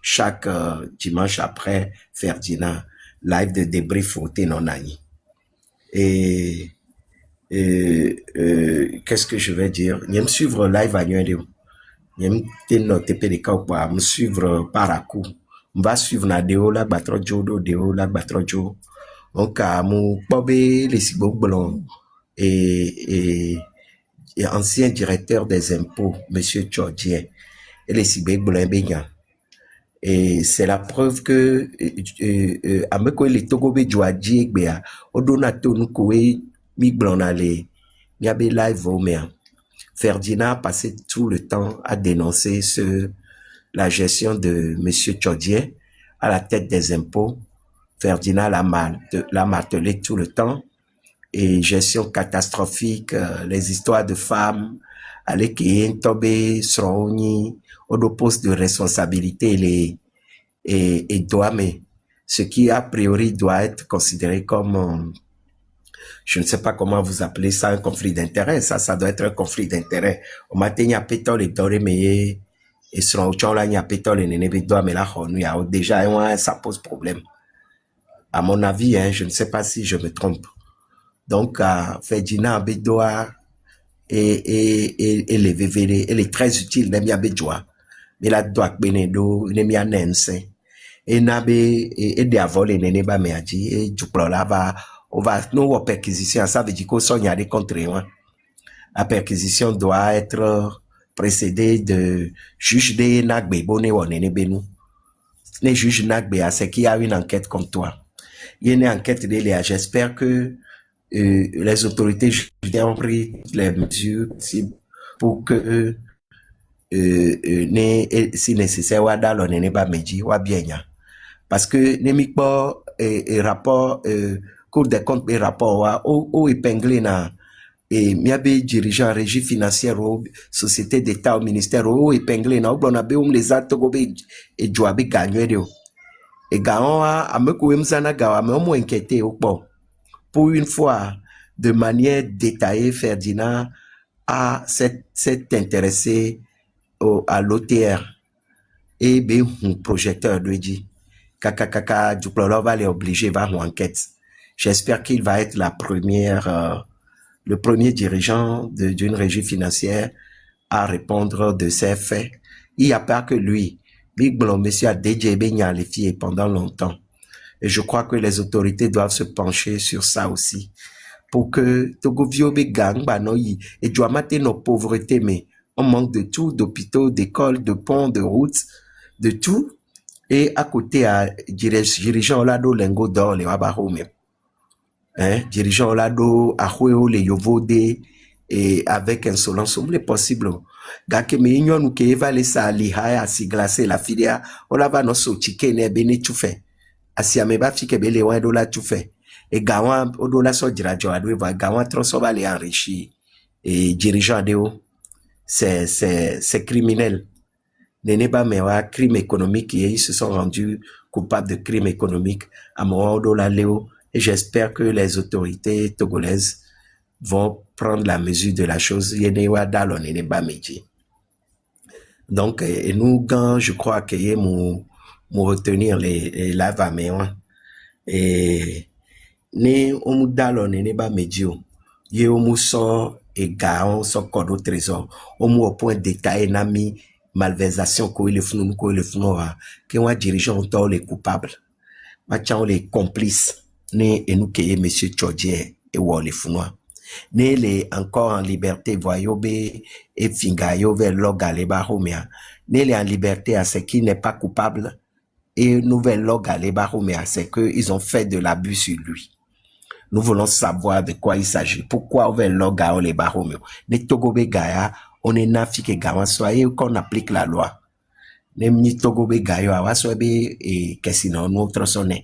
Chaque dimanche après Ferdinand, live de débrief au Ténonani. Et qu'est-ce que je vais dire? Je me suivre live à Nyonde. Je me suivre par à coup. On va suivre na deo la batrojo do deo la batrojo. On ka mou bobé les siboblon et ancien directeur des impôts, Monsieur Tchordien, et les Sibéblin Bégan. Et c'est la preuve que Ameko les Togobe Djouadji Gbea, Odonato Nukoe Miglonale, Niabe Live Oméa. Ferdinand a passé tout le temps à dénoncer la gestion de Monsieur Tchordien à la tête des impôts. Ferdinand l'a martelé tout le temps. Et gestion catastrophique, les histoires de femmes
allez qui tombé sur au poste de responsabilité et doit, mais ce qui a priori doit être considéré comme je ne sais pas comment vous appelez ça, un conflit d'intérêt. Ça doit être un conflit d'intérêt. Au matin, il y a pétole et doré, mais et sur le là, il y a pétole et néné doit, mais là, déjà, ça pose problème. À mon avis, hein, je ne sais pas si je me trompe. Donc, Ferdinand Bédoa et les VVD, elle est très utile, n'aime bien Bédoa. Mais la doit Benedo, n'aime bien Nense. Et Nabe, et des avols, et néné, bah, mais a dit, et du là, on va nous perquisition, ça veut dire qu'on s'en y a des contrées. La perquisition doit être précédée de juge de Nagbe, bonne ou nene benou. Les juges Nagbe, c'est qu'il y a une enquête comme toi. Il y a une enquête de l'EA. J'espère que les autorités judiciaires ont pris les mesures pour que si nécessaire, Wada nene ba meji, wa bien. Parce que les rapport Cour des comptes et rapport au épinglé na et miabe dirigeant régie financière ou société d'état au ministère au épinglé na oblona be les atogo be et joabe gagné de et gaon a me mzana gawa me mo inquiété au bon pour une fois de manière détaillée Ferdinand s'est intéressé à l'OTR et be un projecteur de dit kaka du va les obliger va une enquête. J'espère qu'il va être le premier dirigeant d'une régie financière à répondre de ces faits. Il n'y a pas que lui. Big Blond, monsieur a déjà les filles pendant longtemps. Et je crois que les autorités doivent se pencher sur ça aussi. Pour que Togo Viobe gang, et doit mater nos pauvretés, mais on manque de tout, d'hôpitaux, d'écoles, de ponts, de routes, de tout. Et à côté, à dirigeant Olado Lengo d'or, les Wabahome. Dirigeant Olado, Ahueo, les Yovode, et avec insolence, c'est possible. Gake me union ou ke evale sa lihaya si glacé la filia, olava no so chike ne bene chufe. Asi ameba fike bele wa dola chufe. Et gawan, odola so dirajo adwe va gawan trosoba les enrichi. Et dirigeant de haut, c'est criminel. Neneba mewa crime économique et ils se sont rendus coupables de crime économique à Moaodola Léo et j'espère que les autorités togolaises vont prendre la mesure de la chose. Yenewa dalon neneba meji. Donc, et nous, quand je crois qu'il y a mon retenir les lava mewa et ne omu dalon neneba meji ye omu so et gaon so kodo trésor omu au point détaillé nami malversation ko le funu que wa dirigeant to les coupables ma chan les complices ne enuke monsieur Tchodje et wa le funu ne les encore en liberté voyobe et fingayo vers logale ba homia ne les en liberté à ce qui n'est pas coupable et nouvelle logale ba homia c'est que ils ont fait de l'abus sur lui. Nous voulons savoir de quoi il s'agit. Pourquoi on veut l'orgao les baromio. Les Togobe Gaïa, on est nafik et gawa, soyez qu'on applique la loi. Les ni Togobe Gaïa, awa soyez et qu'est-ce qu'on nous trosonne.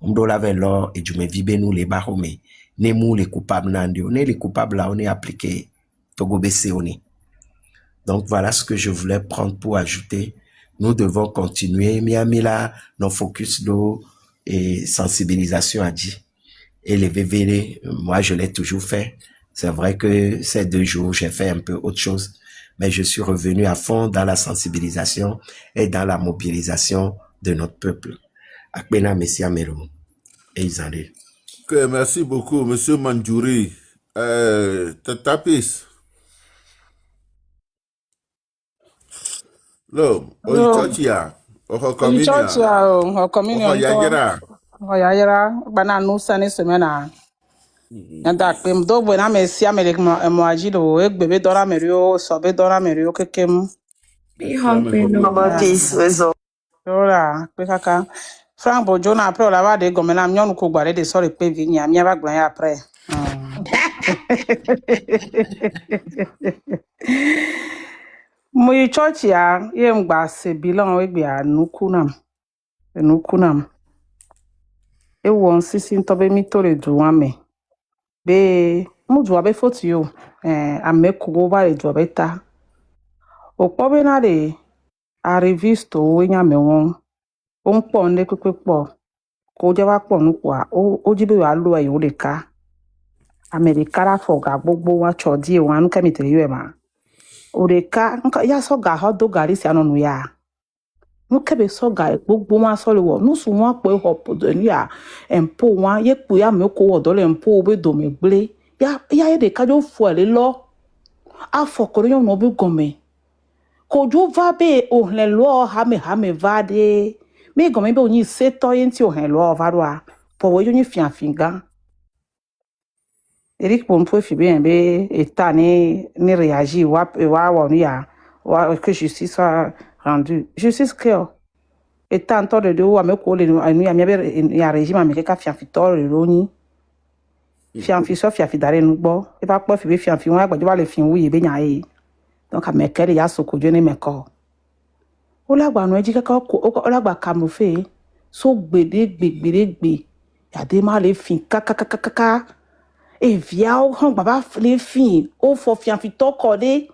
On doit laver l'or et du me vibe nous les baromé. Ne mou les coupables n'andi. On est les coupables là, on est appliqué Togobe Seoni. Donc voilà ce que je voulais prendre pour ajouter. Nous devons continuer. Miami là, nos focus d'eau et sensibilisation a dit. Et les VVD, moi je l'ai toujours fait. C'est vrai que ces 2 jours, j'ai fait un peu autre chose, mais je suis revenu à fond dans la sensibilisation et dans la mobilisation de notre peuple. Akbena Messia Mero et Isandé.
Ok, merci beaucoup, monsieur Mandjouri. Tatapis. Lo, Oichochia. Ohokomina.
Yayera bana no sane semana nda pem do buena mesi amelek mo ajido ek bebe dora merio sobe dora merio kekem
Be hungry no.
ora pe kaka Frank Bojo na après la va de gomena mion ko gbare de sori pe vi nya mi ba gban ya après mo yi church ya ye mgba se bilan we gbe anukunam e won sisi ntobe mi tore duwame be mu duwa be foti yo amekugo ba le jobeta okpo na de arrivisto wenya mewon on po ne kpekpo ko je wa po nu kwa o jibe wa lo ayo le ka America ra fo ga gbogbo wa chodi wa nu kemi tere yo ma o le ka ya so ga ho do gari si anonu ya nu kebe so ga gbogbo wa so le wo nu su wa pe ho po de ni ya empo wa ye pu ya me ko wo do le empo be do me gble ya ye de ka jo fo le lo afọ kọrọ yọ n'obi gọmẹ kojú va bẹ òhìn lọ hame va de mi gọmẹ bẹ òyìn ṣètò yẹn tí òhìn lọ va do a pọwọ yóò ní fìàfìn gan eric ponpo fi bẹ bẹ état ní réagir wa wọ níyà wa que justice soit rendue justice kẹ état ntọ de wa mẹ kó lè nu ya mi bẹ ya régime américain fìàfìn tọ rẹ lóyún fianfi so fiafi dare nu gbo e ba po fi be fianfi won agbajo ba le fin wuye be nya e donc a mekere ya so kojo ni meko o lagba nu eji kaka o lagba kamofe so gbede ya de ma le fin kaka e via o han baba le fin o fo fianfi to ko de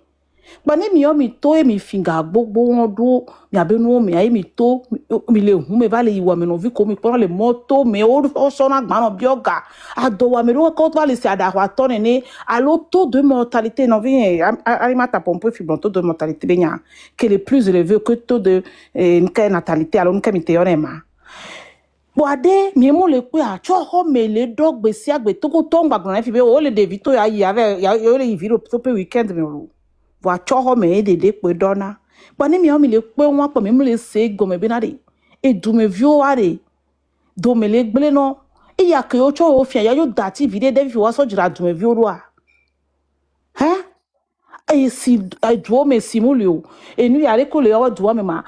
gba ni mi o mi to e mi finga gbogbo won do mi abenu mi ayi mi to mi le hun me ba le iwo me no vi ko mi pon le moto me o so na gba no bi oga ado wa me ro ko to le si ada wa to ne alo taux de mortalité no vi alimata pompe fibron taux de mortalité benya que le plus élevé que taux de natalité alo nka mi te yorema boade mi mo le pe a cho ho me le dogbe si agbe to ko to ngba gbon fi be o le de vito ya yi ave ya yo le video to pe weekend me ro wa choho me de pe dona pa ni mi o mi le pe won po mi le se gome bi na de e du me vio are do me le gble no e ya ke o cho o fi ya yo dati video de fi wa so jira du me vio ro a e si do me simulio e nu ya re ko le o do me ma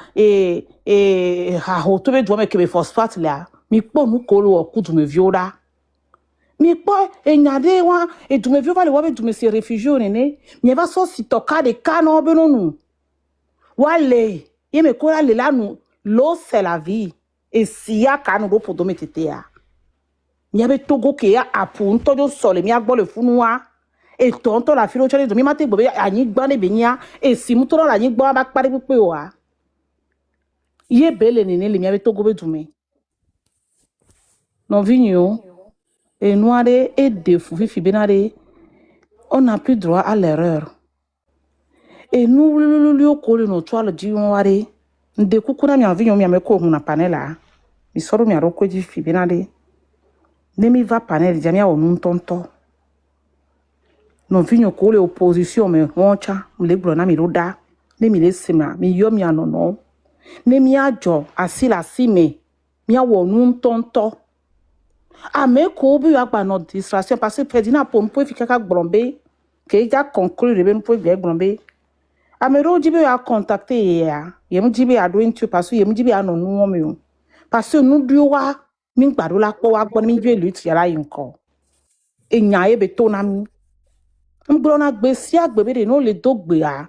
ha ho to be do me ke be phosphate la mi po nu ko lo ku du me vio da mi po enyade wa edume viva le wa be dume se réfugié ne mi va so si toka de kano be nonu wale ye me ko la le lanu l'eau c'est la vie et si ya kanu do podo metete ya mi be togo ke ya apu nto jo sole mi agbo le funu wa e tonto la filo chale do mi mate gbe anyi gba ne be nya e si mu to la anyi gba ba pare pipe wa ye bele ne le mi be togo be dume non vigno et noire et défaut fifi benare on n'a plus droit à l'erreur et nous le kole no toile di noire nde kukuna mi avinyo mi ameko hu na panela mi soro mi aroko di fifi benare ne mi va panel jamia onu tonto no vinyo kole opposition me honcha le bro na mi roda ne mi le sema mi yo mi anono ne mi ajo asila sime mi awo nu tonto ameko bi agba no distraction parce que Ferdinand Pompo fi kaka gblombe ke ja conclure be npo gbe gblombe amero jibe a contacter ya yem jibe a do into parce que yem jibe a no nu mi o parce que nu duwa mi gbado la po wa gbo mi je lu ti ara yin ko enya e be to na mi ngbro na gbe si agbe be de no le do gbe a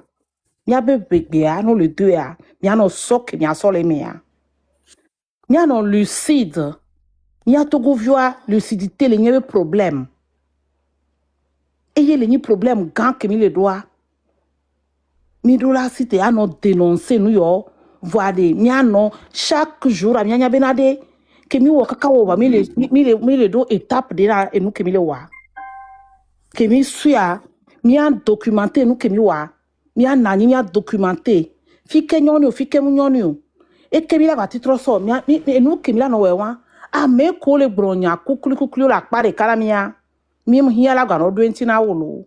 mi abe gbe a no le do a mi ano sok mi asole mi a mi ano lucide il y a tout gouvioa lucidité les n'y problème et il y a les problème quand que mi le doit mi dola si te ano dénoncer nous yo voir des mi ano chaque jour a mi anya benade que mi wo kaka wo ba mi le do étape de la et nous que mi le wa que mi suya mi a documenté nous que mi wa mi a nani mi a documenté fi ke nyoni fi ke mu nyoni et que mi la ba titre so mi nous que mi la no we wa a me ko le bronya kukuli la pare karamia mi mu hiala ga no 20 na wolo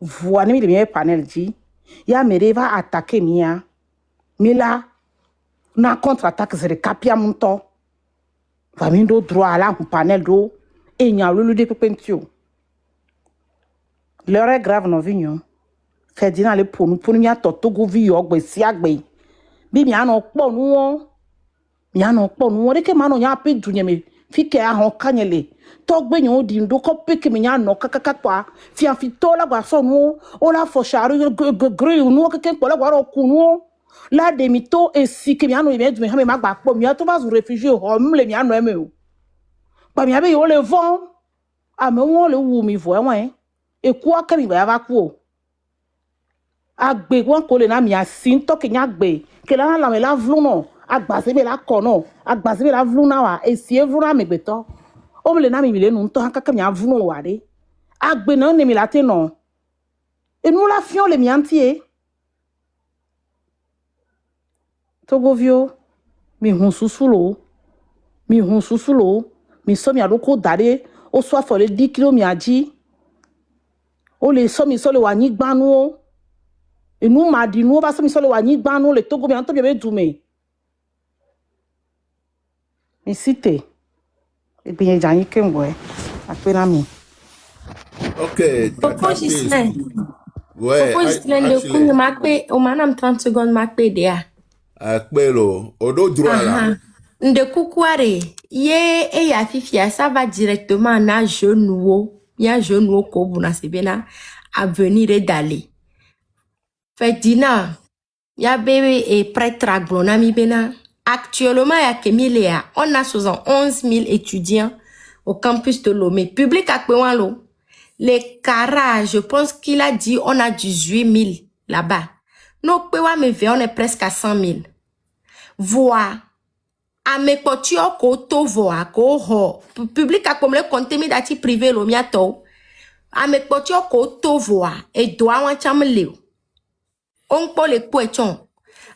voa ni mi panel ji ya me va attaquer mia mi la na contre attaque se capia monto va mi do droit la panel do e nya lulu de pepentio l'heure est grave no vignon Ferdinand le ponu mi atoto go vi yo gbe si agbe bi mi ano po nu won mi ano po nu won de ke mano nya pe dunye me fike a hon kanyele to gbe yan odi ndo ko pe ke mi nya no kaka kwa fi an fi to la gba so nu o la fo charu gre nu ke po la gba ro ku nu la de mi to e si ke mi ano me du me ma gba po mi to ba zu réfugié ho mle mi ano eme o pa mi abe yo le vent a me won le wu mi vo won e ku akemi ba va ku agbe won ko le na mi asin to ke nya gbe ke la me la vlu no agba se be la ko no agba se be la vlu na wa e si e vlu na me gbe to o le na mi le nu to han ka mi avlu no wa de agbe na ne mi la te no e nu la fion le mi antie Togovio mi hun susulo mi so mi adoko dare o so afo le 10 kilo mi aji o le so mi so le wa ni gbanu o enu ma di nu o ba so mi so le wa ni gbanu le togo mi an to be du me mi site e bi jan yi kembo e apena mi
Ok,
Popo
Tata
Gislain.
Peace. Ouais,
Popo Gislain de
actually,
Kougne Makpe, au manam 30 secondes Makpe dea.
Akpelo, Odo droit là.
Aha. Nde Koukware, ye e ya fifia, ça va directement na genou. Ya genou ko buna sebena à venir d'aller. Fait dina, ya bébé et prêtre à Glonami bena. Actuellement, ya Kemiléa, on a 71 000 étudiants au campus de Lomé. Public à Kouanlo. Les Caras, je pense qu'il a dit on a 18 000 là-bas. Nous, on est presque à 100 000. Voir. A me kotio ko to voa ko ho. Public a comme le compte mi dati privé lo miato. A me kotio ko to voa. E doa wan cham leo. On po le kwechon.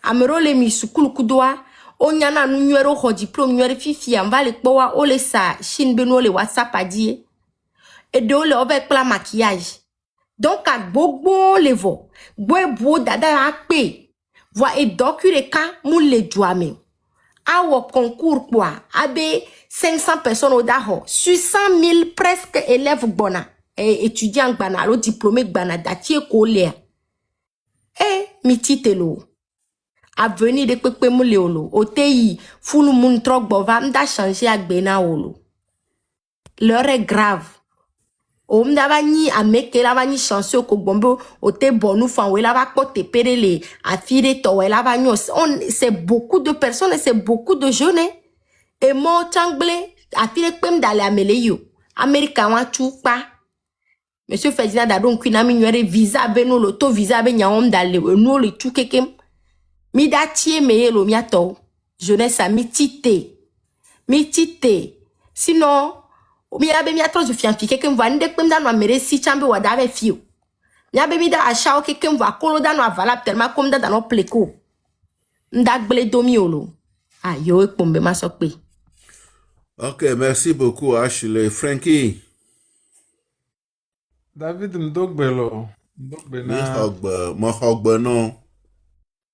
A me ro le mi sukulu kudoa. On yana nu nuero ho diplôme nuero fifi. On va le poa o le sa. Shin beno le WhatsApp a dit. Et de le avec la maquillage. Donc à bobo le vo. Bo dada a pe. Voa e docu le ka mou le douame. Awo concours quoi. Abe 500 personnes au daho. Sur 100 000 presque élèves bona. Et étudiants bana. Lo diplômé bana. Dati kolé. Miti telo. A venir de pepe mouleolo. O teyi. Fulu moun trok bova. Mda changer ak bena olo. L'heure est grave. O mdava ni ameke la va ni chanceux ko bombo o te bonu fan we la va kote perele afire to we la va ni c'est beaucoup de personnes et c'est beaucoup de jeunes et mo changle afire pem d'aller amele yo America wa chupa Monsieur Ferdinand Dadon kwina mi nwere visa be no lo to visa be nyawom d'aller no le chukekem mi da tie meye lo miato jeunesse a mitite sinon mi abe mi atro fian fi keke mwa nde kwem da no mere si chambe wa da be fio mi abe mi da asha keke mwa kolo da no avala tellement comme da no pleko nda gble domi olo ayo e pombe ma so pe.
Ok, merci beaucoup, Ashley. Frankie.
David Mdogbelo.
Mohogbe non.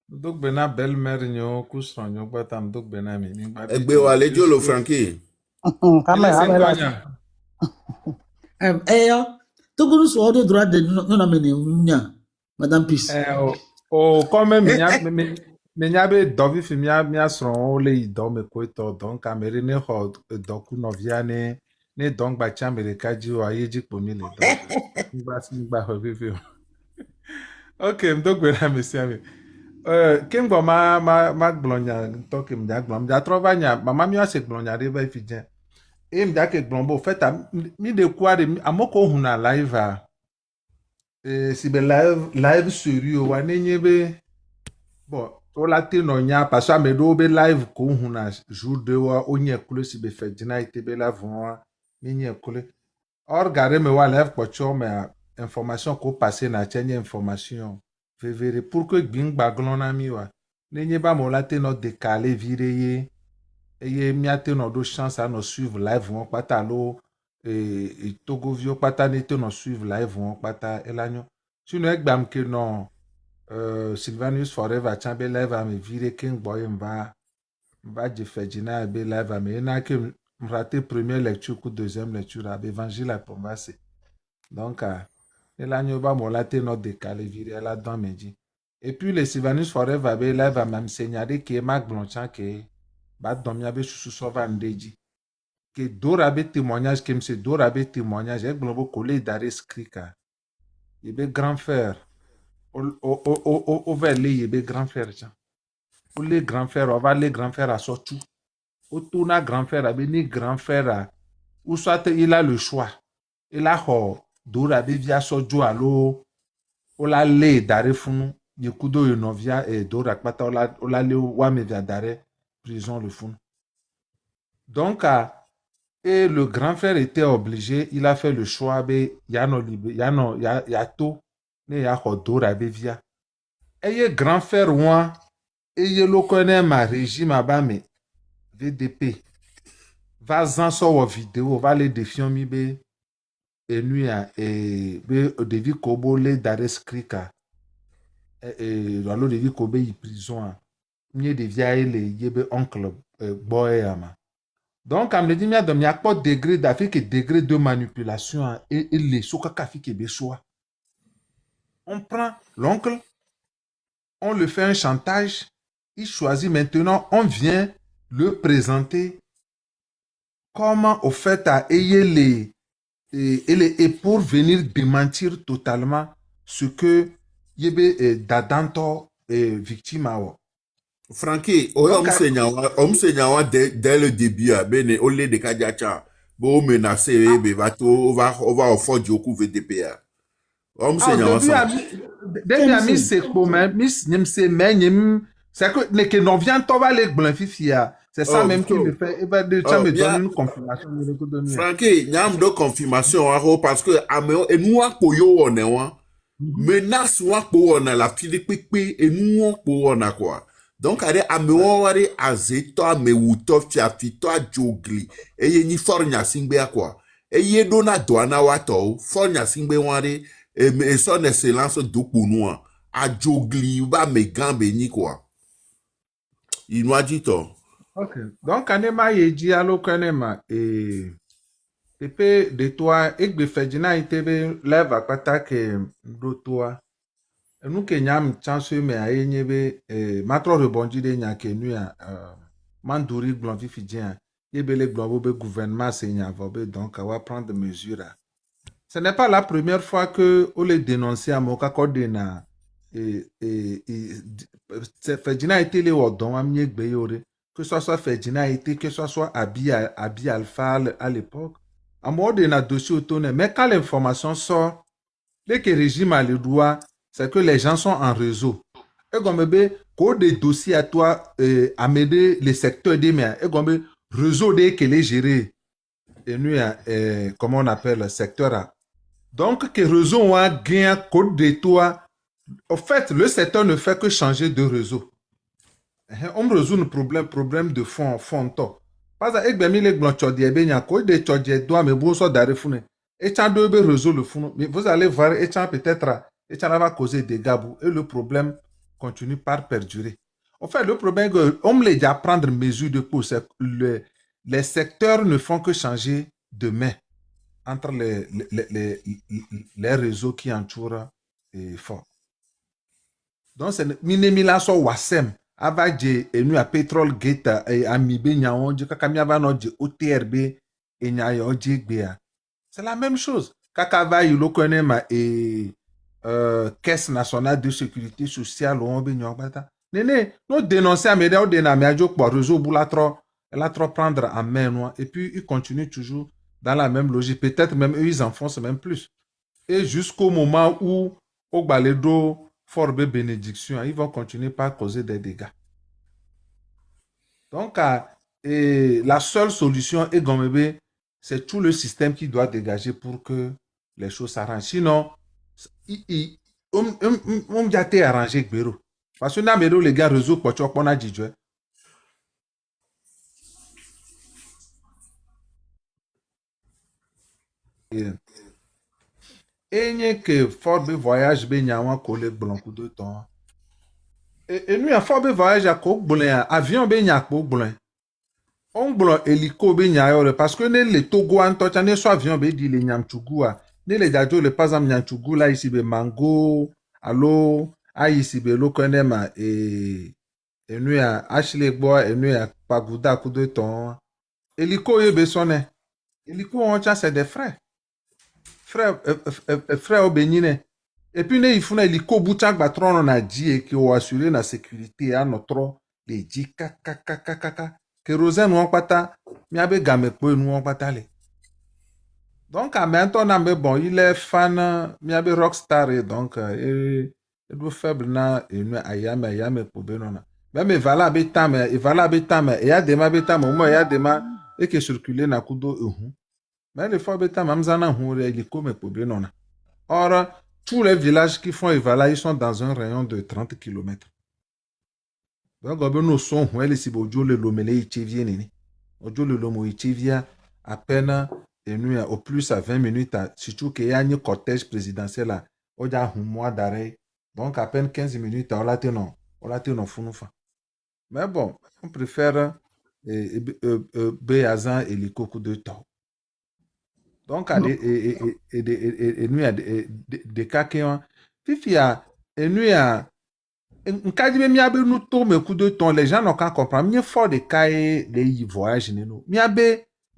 Mdogbena belle-mère nyo kusran nyo bata Mdogbena mi.
Egbe wa lejo lo Frankie.
Togonu so odo droit de non amene nya Madame Peace.
Comme menya be dovi fi mia sron le do me ko to don kamere ne ho doku novia ne don gba chamere kaji o ayeji po mi le do. Ngba ho vivi. Okay, Mdogbena mi si ami. Kemgbe ma gblonya to kem ja gblam ja trovanya mama mi ase gblonya de ba fi jen. E mja ke glombo feta mi de kware amoko hu na live a si be live sérieux wa nenye be bon o la te no nya parce que me do be live ko hu na jour de wa onye kule si be Ferdinand ite be la von nenye kule or gare me wa live ko cho me information ko passer na chenye information véré pour que gbingba glona mi wa nenye ba mo la te no décaler vireye et miate no do chance à nous suivre live on pata lo et Togovio pata nete no suivre live on pata elanyo si no egbam ke no Sylvanus Forever chambe live a me vire king boy mba je Ferdinand be live a me na ke raté première lecture ou deuxième lecture à évangile à Pombase donc elanyo ba mo la te no décalé vire là dans meji et puis les Sylvanus Forever be live a même signaler que Marc Blanchan que ba domia be susu sova ndeji que dora be témoignage que monsieur dora be témoignage e globo collé d'arrêt skrika il be grand frère o vers les be grand frère tiens pour les grand frère on va les grand frère à sortout au tourna grand frère a be ni grand frère ou soit il a le choix il a dora be via sojo alo ola le dare funu yekudo yo novia e dora kpata ola le wa me via dare prison le funu. Donc et le grand frère était obligé, il a fait le choix be ya to ne ya dora be via. Et grand frère moi et le connaît ma régime abame VDP. Va-en sur vos vidéos, va les défier mi be et nuit et be devi kobo le dares krika et alors devi kobe y prison mi de via le yebe oncle boy ama. Donc am le dit mi adam ya pas degré d'Afrique et degré de manipulation et les soka kafi ke be choix. On prend l'oncle, on le fait un chantage, il choisit maintenant, on vient le présenter comment au fait à ayer et pour venir démentir totalement ce que yebe dadanto victime awo.
Frankie, omsenyawa dès le début, bene ole de kajacha, bo menacer on va au fond du coup VDP. Omsenyawa ça.
Début à mi c'est comme miss nim se menyim c'est que non vient to va les blanc fifia. C'est ça même qui me fait et va de ça me donne une confirmation
Frankie, nyam do confirmation parce que ameo et nous apoyo on est menace wa po on la fili pepe et nous po on quoi. Donc are ameo wari azeto amewuto fiafito ajogli et yeni fornya singbe quoi. Et ye dona douana wato fornya singbe wari et son excellence dokunwa ajogli ba me gambe ni quoi. Il m'a dit toi.
Ok. Donc, Kanema Yeji alo Kanema et Pepe de toi et que Fedina itebe lève à patake de toi. Nous que nyam chance me a yenyebe matro rebondi de nyake nuya manduri glonvi fidien yebele glonvo be gouvernement se nyavobe donc on va prendre des mesures. Ce n'est pas la première fois que on les dénonce à Moka Kodena Fedina été les wodon amie gbeyore. Que ce soit Ferdinand été, que ce soit Abi Alpha à l'époque, à moi de na dossier autonome. Mais quand l'information sort, dès que le régime a le droit, c'est que les gens sont en réseau. Et comme quand des dossiers à toi, à m'aider les secteurs des mains, et comme réseau dès que les gérer, et nous, comment on appelle le secteur A. Donc, que réseau a gagné code de toi. En fait, le secteur ne fait que changer de réseau. On résout le problème de fond to. Parce que ben les blancs chodie ben ya ko de chodie doit me boso dare fune. Et tant de be résoudre le fond. Mais vous allez voir et tant peut-être et tant va causer des gabou et le problème continue par perdurer. En fait, le problème que on me les a prendre mesure de pour c'est les secteurs ne font que changer de main entre les réseaux qui entourent et fort. Donc c'est minimila so wasem avaje enu a petrol gate et amibe nyaonje kaka miava no je OTRB et nyaonje gbea. C'est la même chose. Kaka va yilo konema et caisse nationale de sécurité sociale on be nyobata. Nene no dénoncer à média ou dénamiajo pour réseau boulatro la trop prendre en main noire et puis ils continuent toujours dans la même logique. Peut-être même eux ils enfoncent même plus. Et jusqu'au moment où au baledo forbe bénédiction, ils vont continuer par causer des dégâts. Donc, la seule solution est gommebe, c'est tout le système qui doit dégager pour que les choses s'arrangent. Sinon, on a été arrangé avec Béro. Parce que dans Béro, les gars réseau pour tu as dit. Et que Fort voyage ben yawan collègue blanc de temps. Et nous, à Fort voyage à Koblen, avion ben yak blanc. On blanc hélico ben yayor parce que les Togo en touch ne soit avion ben dit les nyamchugua. Ne les dajo le pas am nyamchugu là ici be mango, allo, a ici be lo konema et nous à Ashley boy et nous à Paguda coup de temps. Hélico ye be sonné. Hélico on tient c'est des frères. Frère au Bénin. Et puis, il faut que les Kobouchak Batron a dit et qui ont assuré la sécurité à notre les dit que Rosen ou en pata, miabe game pour nous en patale. Donc, en même temps, mais bon, il est fan, il y a des rockstar, et donc, il est faible, il ayame, pour benona. Même, il va là, il y a des ma, moi, il y a des ma, et qui circulent, na kudo, mais les fois, mamzana, il est comme pour benona. Or, tous les villages qui font Evala, ils sont dans un rayon de 30 km. Donc, nous sommes, si vous le lomele, il le lomo, à peine, et nous, au plus à 20 minutes, surtout qu'il y a un cortège présidentiel là, il y a un mois d'arrêt. Donc, à peine 15 minutes, on l'a tenu, founufa. Mais bon, on préfère Béazan et les cocos de temps. Donc, et nous, des cas qui ont, Fifia, et nous, les gens n'ont qu'à comprendre. Mieux fort des cas et les voyages, nous.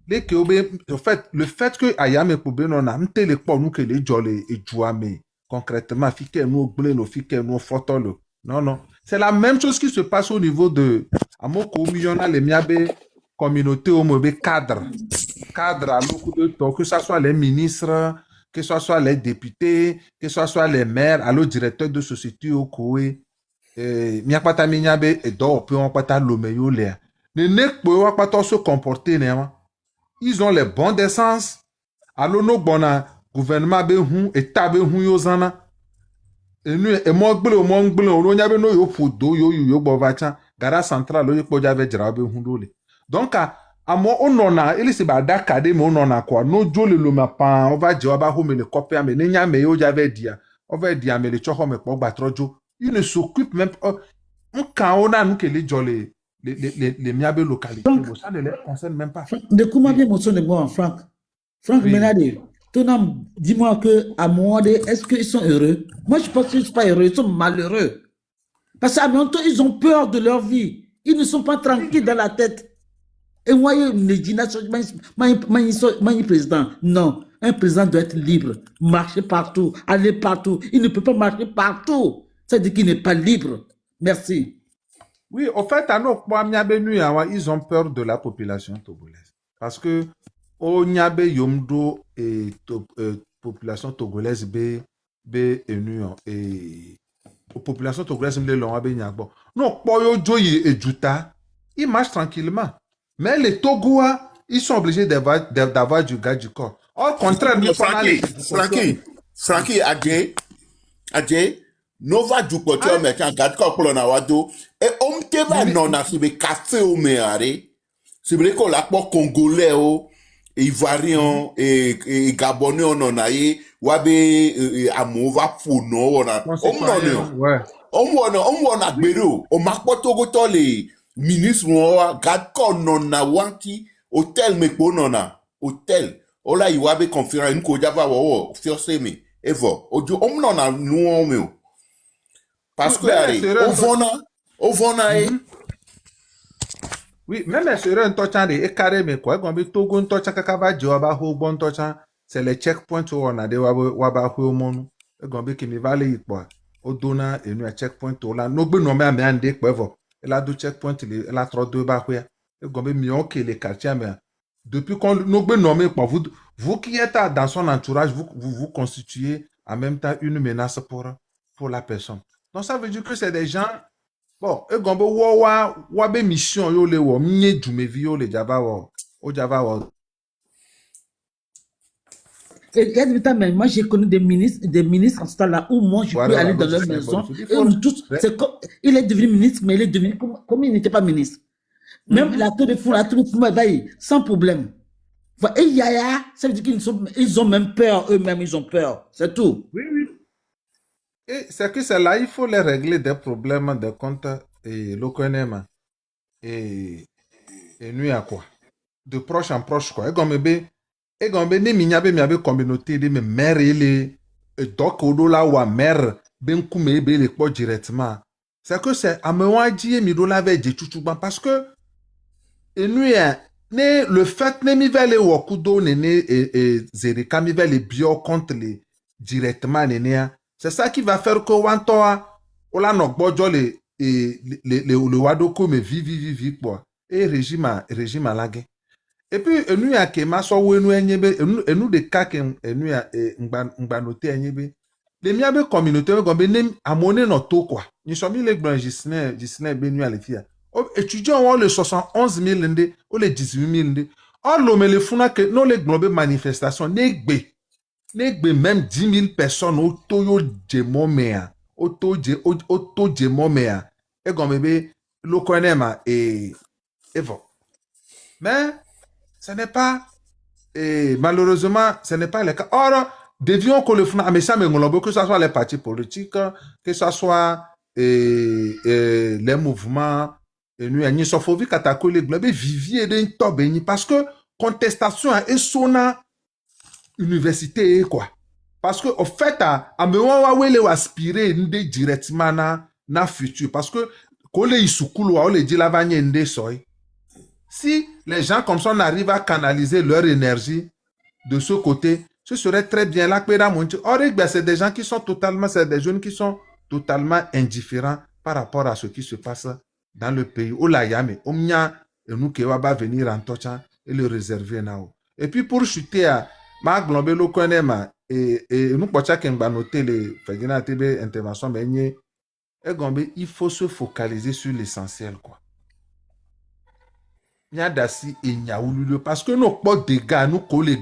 En fait, le fait que Ayame Koube non a m'te les pas nous que les jolly et jouame concrètement, fique nous blé, fique nous photo. Non, non. C'est la même chose qui se passe au niveau de Amoko Millionnaire, les miabe communauté au mauvais cadre à beaucoup de temps, que ce soit les ministres, que ce soit les députés, que ce soit les maires, alors directeur de société au Koué, miapata minyabe et d'or, peut on pata lomeyo l'air. Ne nek peut on pata se comporter, néma. Ils ont les bons d'essence. Alors, nous, bon, gouvernement, et tabe, yozana. Et nous, et moi, on y avait no yo fudo, yo bovacha, gara central, yo pojave drabe, hundole. Donc, à moi, on en a, il se bada kade, mais on en a quoi. No jole le mapan, on va dire, home le copia, mais n'y'a me yo j'avais dit, on va dire, mais le choco me pour batrojo. Il ne s'occupe même pas. Quand on a, nous, que les jolés, les miabe localités, ça ne les concerne même pas.
De comment bien mon son de moi, Franck? Franck
Oui.
Ménade, dis-moi que à moi, est-ce qu'ils sont heureux? Moi, je pense qu'ils ne sont pas heureux, ils sont malheureux. Parce qu'à mon temps, ils ont peur de leur vie. Ils ne sont pas tranquilles dans la tête. Et moi, je me dis, président, non, un président doit être libre, marcher partout, aller partout. Il ne peut pas marcher partout. Ça veut dire qu'il n'est pas libre. Merci.
Oui, au fait, ils ont peur de la population togolaise. Parce que, au Nyabe Yomdo et population togolaise et population togolaise non, Poyo Joyi et Juta, ils marchent tranquillement. Mais les Togois, ils sont obligés d'avoir du gars du corps. Au contraire, nous
Frankie, Adje, Nova Djukoto, mais quand Gadko Polona Wado, et on te va non à ce café au méare, c'est vrai qu'on l'a pas congolais, ivoirien, et gabonais, on en a eu, wabe, amova founo, on a, on a gbero, on m'a pas togoto les ministres, Gadko non a wanti, hôtel me ponona, hôtel, ola iwabe conférence, une kodjava wawo, fioseme, evo, ojo, on n'en a nous, parce que, au vona,
oui, même les sœurs un touchant et carré, mais quoi, comme Togo, un touchant kakava, joaba, ho, bon touchant, c'est les checkpoints où on a des waba, ho, mon, et gombe qui me valait, quoi, au dona, et nous, à checkpoint, là, no, bon, nommé à m'ande, quoi, elle a deux checkpoints, elle a 3 2 bahouya, et gombe, mieux que les quartiers, mais depuis qu'on nous nommé, quoi, vous qui êtes dans son entourage, vous constituez en même temps une menace pour la personne. Donc, ça veut dire que c'est des gens. Bon, et gombe wabe mission yo le wo mnye dumevi yo le java wo o java wo.
Et mais moi j'ai connu des ministres en ce temps-là où moi je peux aller dans leur maison et on tous, c'est comme il est devenu ministre, mais il est devenu comme il n'était pas ministre. Même la tour de fou, sans problème. Et Yaya, ça veut dire qu'ils ont même peur, eux-mêmes ils ont peur, c'est tout.
Oui, oui. Et c'est que c'est là, il faut les régler des problèmes de compte et l'okonema. Et nous à quoi? De proche en proche, quoi. Et gombe, ne miabe communauté de mes mères et les donc au là ou à mère, ben kume be les quoi directement. C'est que c'est à me dire midola avec des chouchouban parce que et nous le fait ne mi vele wakudo nene et zerika mi vele bio contre les directement nene. C'est ça qui va faire que Wantoa, Ola Nokbojo le Wadoko me vivi quoi. Et régime à lague. Et puis, nous, ya ke ma so we nous enyebe, nous de ka ke nous ya ngba noté enyebe. Les miabe communauté gombe nem amone no to quoi. Ni so mi le gban jisne be nous ale fia. Étudiants ont le 71 000 ndé, ou les 18 000 ndé. Or l'homme le funa que non les globes manifestations negbe même 10 000 personnes auto yo djemomea auto djemomea et gombe be lo konema et bon. Mais ce n'est pas, et malheureusement, ce n'est pas le cas. Or, devions que le FNA, mais ça, que ce soit les partis politiques, que ce soit les mouvements, et nous, il faut que nous les globes viviers d'un top, parce que contestation est son université, quoi. Parce que, au fait, à me les aspirer directement na futur, parce que, quand les isoukoulou, on les dit la vanille de soy. Si les gens comme ça on arrive à canaliser leur énergie de ce côté, ce serait très bien là. Or, c'est des gens qui sont totalement, c'est des jeunes qui sont totalement indifférents par rapport à ce qui se passe dans le pays. Oh là, yame, omnia, et nous qui va venir en touchant et le réserver now. Et puis pour chuter à ma globelo konema et nous pour chacun va noter les Ferdinand TV intervention, mais il faut se focaliser sur l'essentiel, quoi. Nyadasi et nyaoulule parce que nos potes de gars nous collent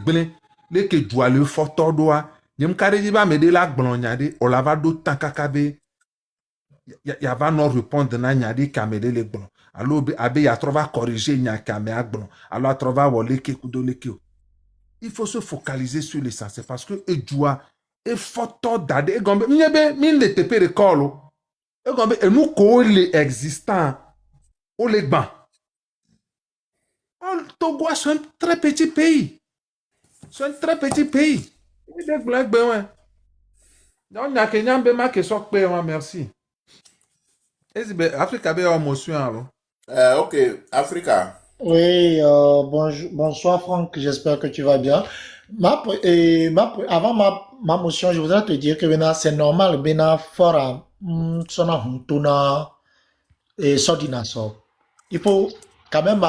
les que doit le photo doit nyem kare diba me de la glon nyade o la va do tankakabe ya va non répondre na nyade kamede le glon alors abe ya trova corriger nya kame aglon alors trova wole ke kudole ke. Il faut se focaliser sur l'essentiel parce que e doit e photo dade e gombe nyebe min le tepe recall e gombe e nous collent existant o le ban. Togo, c'est un très petit pays. C'est un très petit pays. Merci. Afrique a une émotion.
Ok, Africa.
Oui, bonsoir Franck, j'espère que tu vas bien. Avant ma motion, je voudrais te dire que c'est normal, fora sona huntuna et sodinaso. Il faut quand même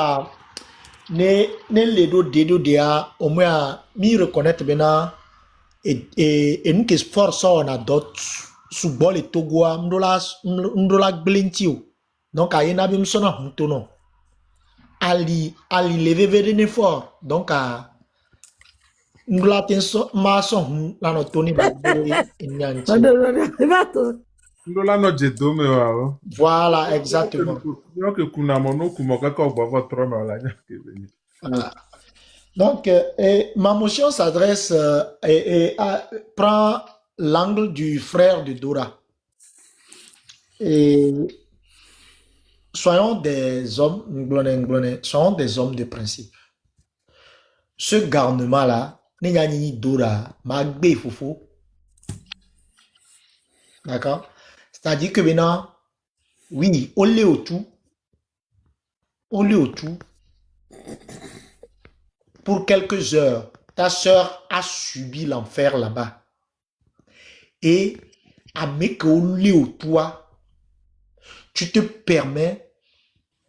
ne les deux dedo dia au moins mi reconnaître bena et nous qui force on a d'autres sous bol et togoa mdola glentio donc a yena bim sona huntono ali lever vedene fort donc a mdola tenso ma son la no toni ba nyanti
Ndola no jedome wa.
Voilà, exactement. Voilà. Donc, ma motion s'adresse et prend l'angle du frère de Dora. Et soyons des hommes, soyons des hommes de principe. Ce garnement-là, Nénani Dora, Magbe Foufou. D'accord? C'est-à-dire que maintenant, oui, on l'est au tout. Pour quelques heures, ta soeur a subi l'enfer là-bas. Et à Meko toi, tu te permets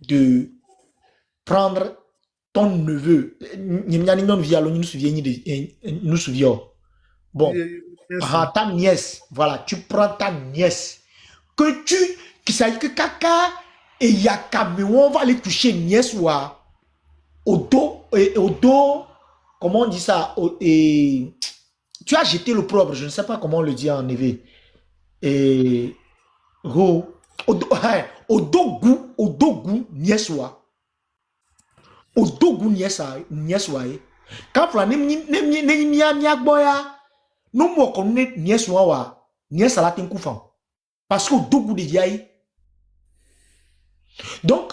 de prendre ton neveu. Nous souviens. Bon, ta nièce, voilà, tu prends ta nièce. Qui s'agit que caca et Yakame, on va aller toucher nièce ou au dos, comment on dit ça, et tu as jeté le propre, je ne sais pas comment on le dit en éveil. Et au dogu nièce ou au dogu nièce ou quand on a boya nous mo connaît nièce ou nièce à la tinkoufan. Parce qu'au dogu de Diaye. Donc,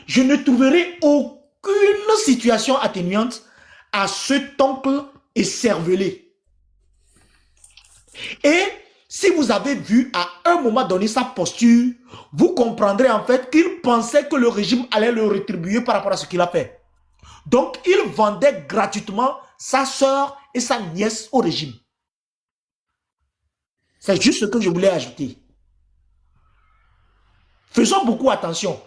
je ne trouverai aucune situation atténuante à cet oncle écervelé. Et si vous avez vu à un moment donné sa posture, vous comprendrez en fait qu'il pensait que le régime allait le rétribuer par rapport à ce qu'il a fait. Donc, il vendait gratuitement sa soeur et sa nièce au régime. C'est juste ce que je voulais ajouter. Faisons beaucoup attention.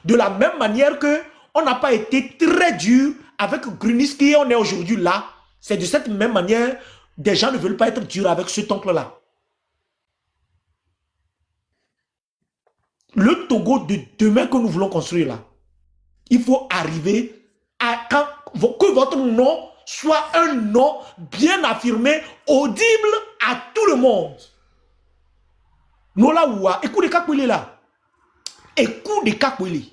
De la même manière que on n'a pas été très dur avec Gruniski, on est aujourd'hui là. C'est de cette même manière, des gens ne veulent pas être durs avec cet oncle-là. Le Togo de demain que nous voulons construire là, il faut arriver à que votre nom soit un nom bien affirmé, audible à tout le monde. Nola Oua, écoute de Kakwili là. Écoute de Kakwili.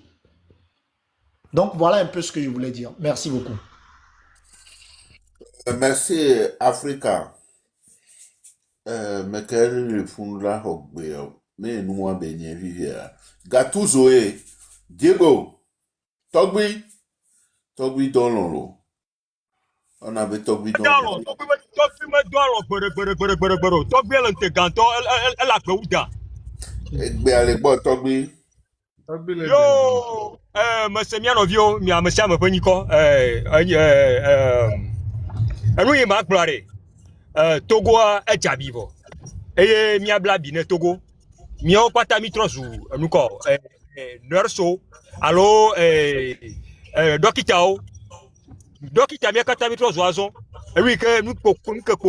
Donc voilà un peu ce que je voulais dire. Merci beaucoup.
Merci Africa. Mais quel le fond là mais nous on béni vivre. Gatouzoé, Diego, Togbi dans l'eau. On avait Togbi dans l'eau.
Togbi elle intégrante, elle a Gouda.
Togbi.
Yo, monsieur Mianovio, monsieur Mapeniko, nous ma gloire. Togo est jabivo. Et mi abla bine Togo. Mi o pata mi trosu nuko nurso allo dokita mi kata mi trosu azo. E wi ke nu ko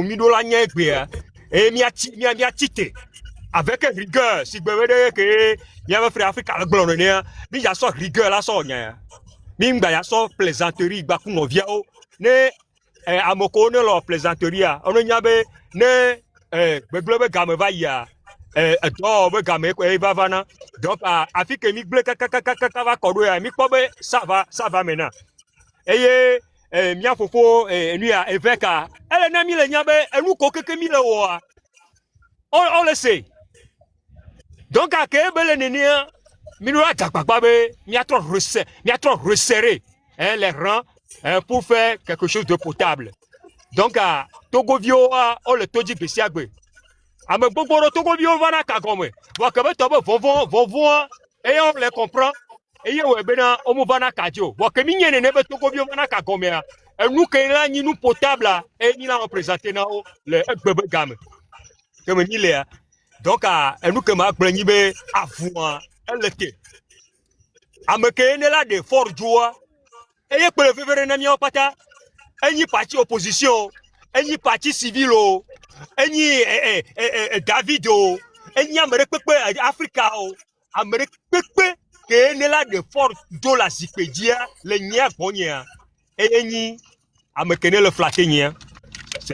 mi do la nya egbe e mi atite avec rigueur si gbede ke mi ave frère Africa le glon ne mi ya so rigueur la so nya. Mi ngba ya so plaisanterie gba ku no via o ne amoko ne lo plaisanterie a ono nya be ne gbegbe game va ya do be game ko e va vana donc Afrique mi ble kaka va kodo ya mi ko be ça va maintenant eye mia fofo nu ya eveka ele na mi le nya be enu ko keke mi le wo on le sait donc a ke be le nenia mi no ajakpagba be mi a trop resserrer les rangs pour faire quelque chose de potable. Donc, Togovio, on le toji besiagbe. Ame gbogbo Togovio vana kagome. Wakabe tobe vovon, et on les comprend. Et yo ebena omo vana kadio. Wakemi nyene nebe Togovio vana kagome. Et nous que là ni nous potable et ni la représenter na le bebe game. Comme ni le. Donc et nous que ma gbleni be avouan, elle était. Ame ke ne la de fort joie. Et il peut le faire un ami en pata. Any parti opposition, any parti civil, any Davido, any Amérique Africa, Amérique que ne la de fort de la zipédia, le nia bonia, et any Américain le flatter.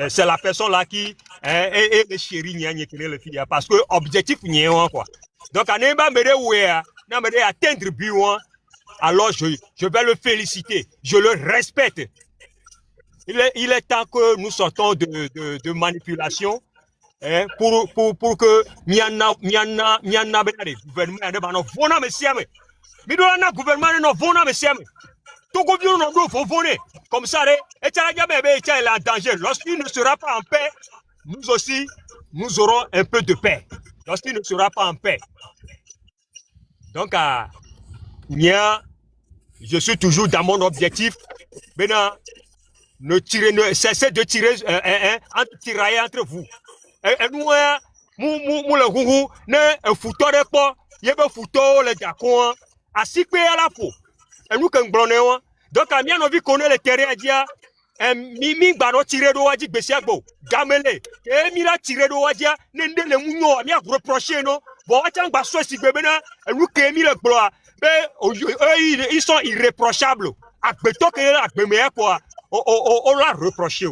C'est la personne là qui est le chéri nia qui le fille parce que objectif nia quoi. Donc on n'est pas mêlé oué, n'a mêlé atteindre but. Alors je vais le féliciter, je le respecte. Il est temps que nous sortons de manipulation pour que miana benade gouvernement ne bano vona mesiame. Midona gouvernement no vona mesiame. Togo bio no do voner comme ça et tchalaga bébé il est en danger. Lorsqu'il ne sera pas en paix, nous aussi nous aurons un peu de paix. Lorsqu'il ne sera pas en paix. Donc je suis toujours dans mon objectif. Maintenant, cessez de tirer tirailler entre vous. Et nous, le gourou, ne foutot de pas, il y a foutot le gacon, à 6 pays à la peau. Et nous, quand on donc, à bien envie connaître le terrain, à dire, mimi bano tirer de wadi besiagbo, gamele, et mila tirer de wadia, nende le mouno, mia reprocher, non, bon, attends, basso si bébéna, et nous, kémi le gloire. Ils sont irréprochables. On l'a reproché.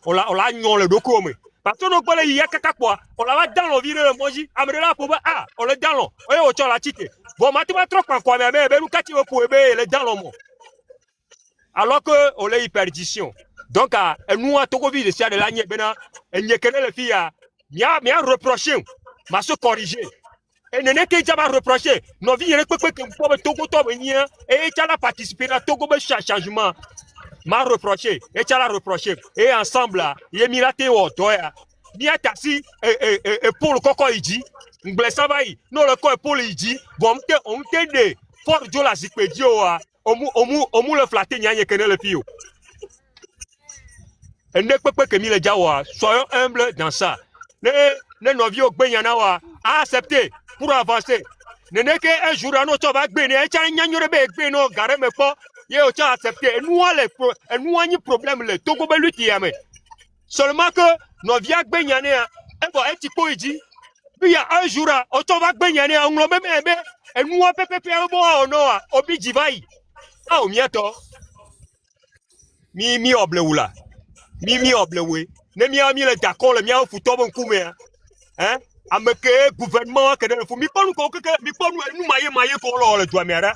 On l'a le document. Parce que nous il y a quelque quoi. On l'a dans le vide de Moji. On est dans l'eau. On l'a tité. Bon, maintenant, trop quoi, mais nous, quand tu veux pour le dans l'eau. Alors que on est hyperdition. Donc, nous, à Togo, de ça, de l'année, et n'y a que les filles, bien reproché, m'a se corriger. Et ne n'est que jamais reproché. Nos vies, que Togo et tu as participé à Togo changement. M'a reproché, et tu as reproché. Et ensemble, il est miraté au toya. Bien tassi, et pour le coco, il dit, non, le coco, pour le dit, bon, on t'aide, fort de la zipédio, on mou le flatter, n'y a que le fio. Et ne peut pas que mi le jawa, soyons humbles dans ça. Ne nos vieux benyanawa, à accepter. Pour avancer. Ne n'est qu'un jour à notre va gagner, un chien n'y aurait pas gagné, garé me pas, il y a autant accepté. Et nous, on a problème, le Togo, ben, lui, seulement que, nos vies, ben, y'en a, un petit peu, il dit, puis il y a un jour, autant va ben, y'en a, on l'a même, et nous, on peut faire un bon, on a, obi, divai. Ah, on y a tort. Mi obleoula. Mi obleoui. Ne mi ami le d'accord, le mien, foutu, bon coup, mais, hein? Ameke gouvernement que de fou mi ponu ko que mi ponu nous maye ko lo le doit mera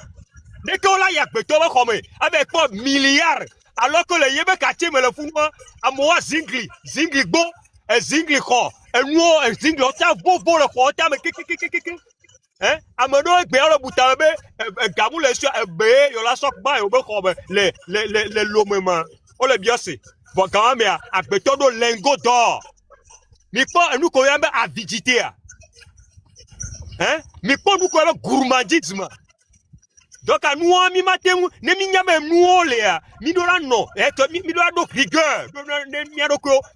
dès que là y a beto ba comme avec pas milliards alors que le yebe quartier me le fou à moi zingli bo et zingli ko et nous et zingli on t'a beau le ko t'a me hein amano gbe le butabe gamu le sur be yo la sok ba yo be ko le lomema on le bien c'est bon quand même à beto do lingot d'or mi pas nous ko yamba avidité hein mi pas nous ko yamba gourmandisme donc à nous mi matin ne mi nyama nous le mi do la non et mi do la do rigueur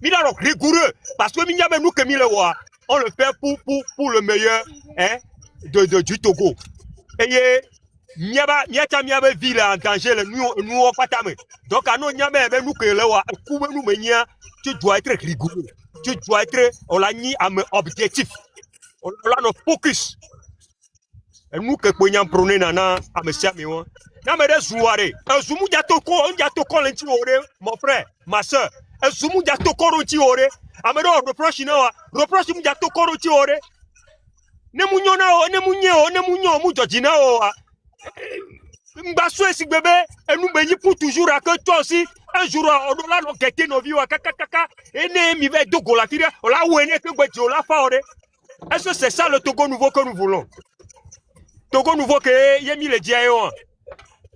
mi do rigoureux parce que mi nyama nous que mi le wa on le fait pour le meilleur hein du Togo et miaba ville en danger le nous on pas tamé donc à nous nyama nous que le wa ku nous menia tu dois être rigoureux. Tu dois être, on l'a mis à un objectif. On l'a nos focus. Et nous, que nous avons prôné nana, à me servir. Nous avons des soirées. Un zoomou d'atoko, mon frère, ma soeur. Un zoomou d'atoko, Amado, reproche, reproche, d'atoko, ne mounio, moujodina, Mbassou et si bébé, et nous bénis pour toujours à que toi aussi, un jour, on a l'enquête nos vies, et ne mi va Togo la fille, on l'a où est que Guedio la faure. Est-ce que c'est ça le Togo nouveau que nous voulons? Togo nouveau que Yemi le Diayon.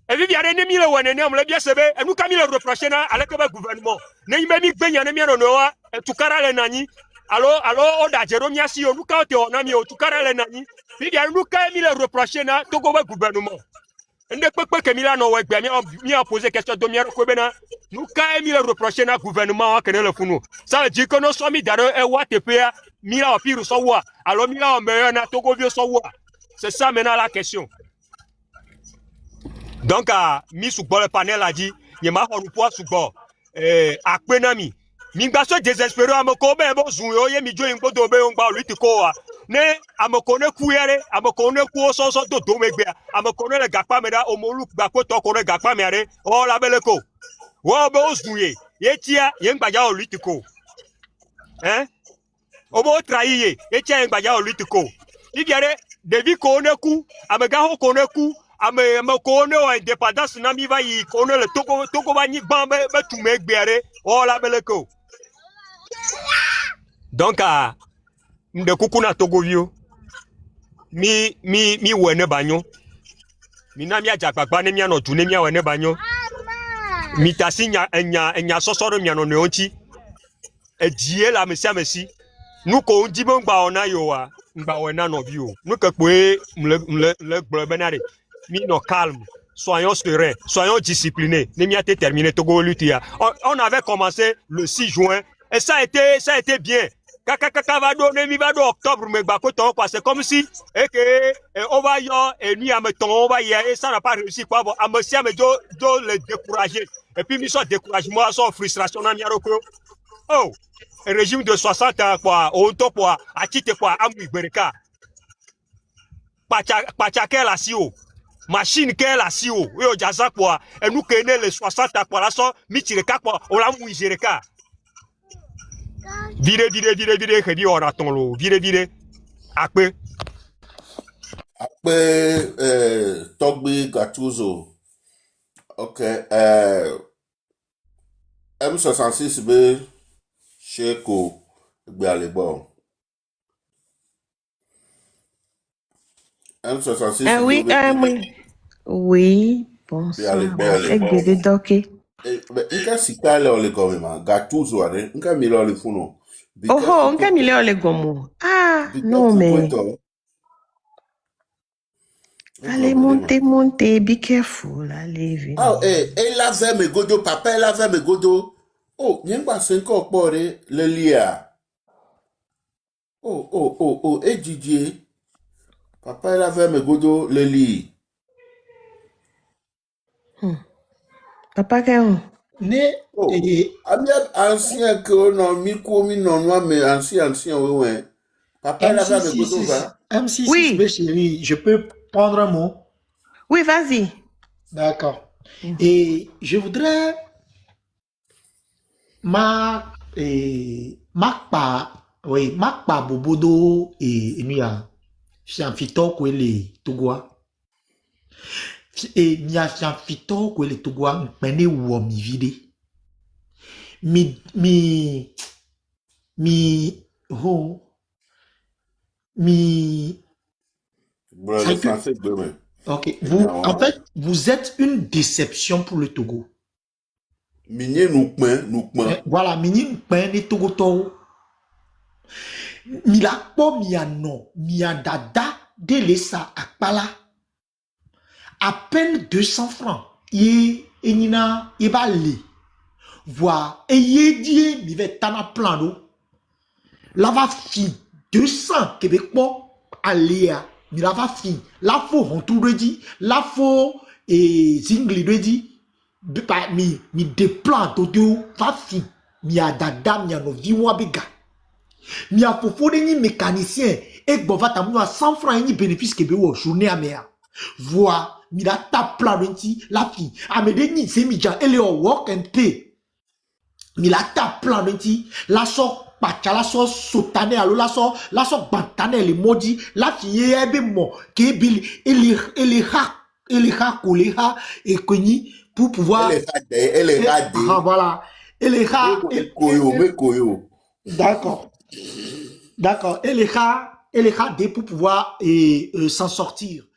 Et puis, il y a des mille ou un on l'a bien sebé, et nous, comme il le reproché avec le gouvernement. Ne y memi ben y'en a mis en noa, et tout cara les nani. Alors, on a Jérôme Yassi, nous, quand on a mis au tout cara les nani. Puis, il y a nous, quand il le reproché, Togo gouvernement. Ne peut pas que Milan mi a posé question de Mian Kobena. Nous, quand il a reproché le gouvernement, le founou. Ça veut dire que nous sommes mis dans un WTP, Milan a pire sur wa. Alors, Milan a meilleur na Togo vieux sur wa. C'est ça maintenant la question. Donc, mi sous le panel a dit, il m'a fait un poids sous bord. À Kwenami. Mingbaso désespéré à me connaître, bon, zouyo, yé mi joue un peu de bé, on va lui te quoi. Ne à me connaître couillère, à me connaître quoi sans de domégbe, à me connaître le gapa meda au molouk gapa to connaître gapa mere, oh la belle ko. Wa be ozouye, yé tia, yé ngbaja o lui te ko. Hein? O bo trahie, yé tia yé ngbaja o lui te ko. Il y a des vies qu'on a coup, à me gaho qu'on a coup. Me connaît en indépendance nami va y connaît le Togo va ni bambe tout me gbere oh la belle ko donc de kukuna Togo vio mi wene banyo mi na mi ajagbagba ne mi ano tu ne mi wene banyo mi tasi nya sosoro mi ano ne onti e die la mesi nous ko ndi ngba ona yo wa ngba wena no vio nous ke pe le benare mi no calme, soyons sereins, soyons disciplinés. Némiate terminé Togo Lutia. On avait commencé le 6 juin et ça a été bien. Kaka va donner mi va do octobre mais bako ton quoi c'est comme si et que on va y et nuit à me ton on va y et ça n'a pas réussi quoi bon à me si à me do le décourager et puis mi soit découragement soit frustration na mi aroko. Oh, un régime de 60 ans quoi, on top quoi, à titre quoi, amu bereka. Pacha la sio. Machine qu'elle a si haut, oui, au jaza quoi, et nous connaissons les 60 à quoi, la so, mitireka quoi, on l'a mouilléreka. Vire, que dit on attend l'eau, vire, après.
Après, Togbi Gattuso, ok, M66B, Cheko, Bialebo. M66B.
Ah oui, oui. Oui, bonsoir. Avec bébé Doké.
Nka sika le ole gomema Gattuso are nka mi le ole funo.
Oh, nka mi le ole gomo. Ah, non mais. Allez, montez, be careful, allez, venez.
Ah, elle avait mes godo, papa, elle avait mes godo. Oh, n'y a pas 5 ans pour le lia. Oh, et Didier. Papa, elle avait mes godo, le lit.
Papa Kéon.
Né
Oh,
et
Amiab ancien que on a mis comme non, moi, mais ancien, ouais. Papa, il a fait de quoi va?
M6,
Oui.
mes chéris, je peux prendre un mot?
Oui, vas-y.
D'accord. Et je voudrais ma bobodo et nous ya fianfito ko le togwa et nya fianfito ko le togwa pene wo mi vide ho mi
Bon,
ça
le
que-
français demain.
ok, en fait vous êtes une déception pour le Togo.
Migné nous point.
Voilà, mini pene Togo to mi la po mi ano mi dada de lesa akpala à peine 200 francs et enina et balé voir et yé mi ve tana plan do la va fi 200 québécois aléa mi la va fi la fo hontu de di la fo et zingli de di mi de plan do va fi mi a dada mi ano viwa bega mi a fofo de ni mécanicien et bova tamu a 100 francs ni bénéfice que be wo journée amea voir mi la tape plan de ti la fi a me de ni se mi ja ele o work and pay mi la tape plan de ti la so pacha la so sotane alo la so bantane le modi la fi ebe mo ke bil ele ha koleha et koni pour pouvoir
Elle est radée.
ah voilà ele ha
Koyo.
d'accord et les rats pour pouvoir s'en sortir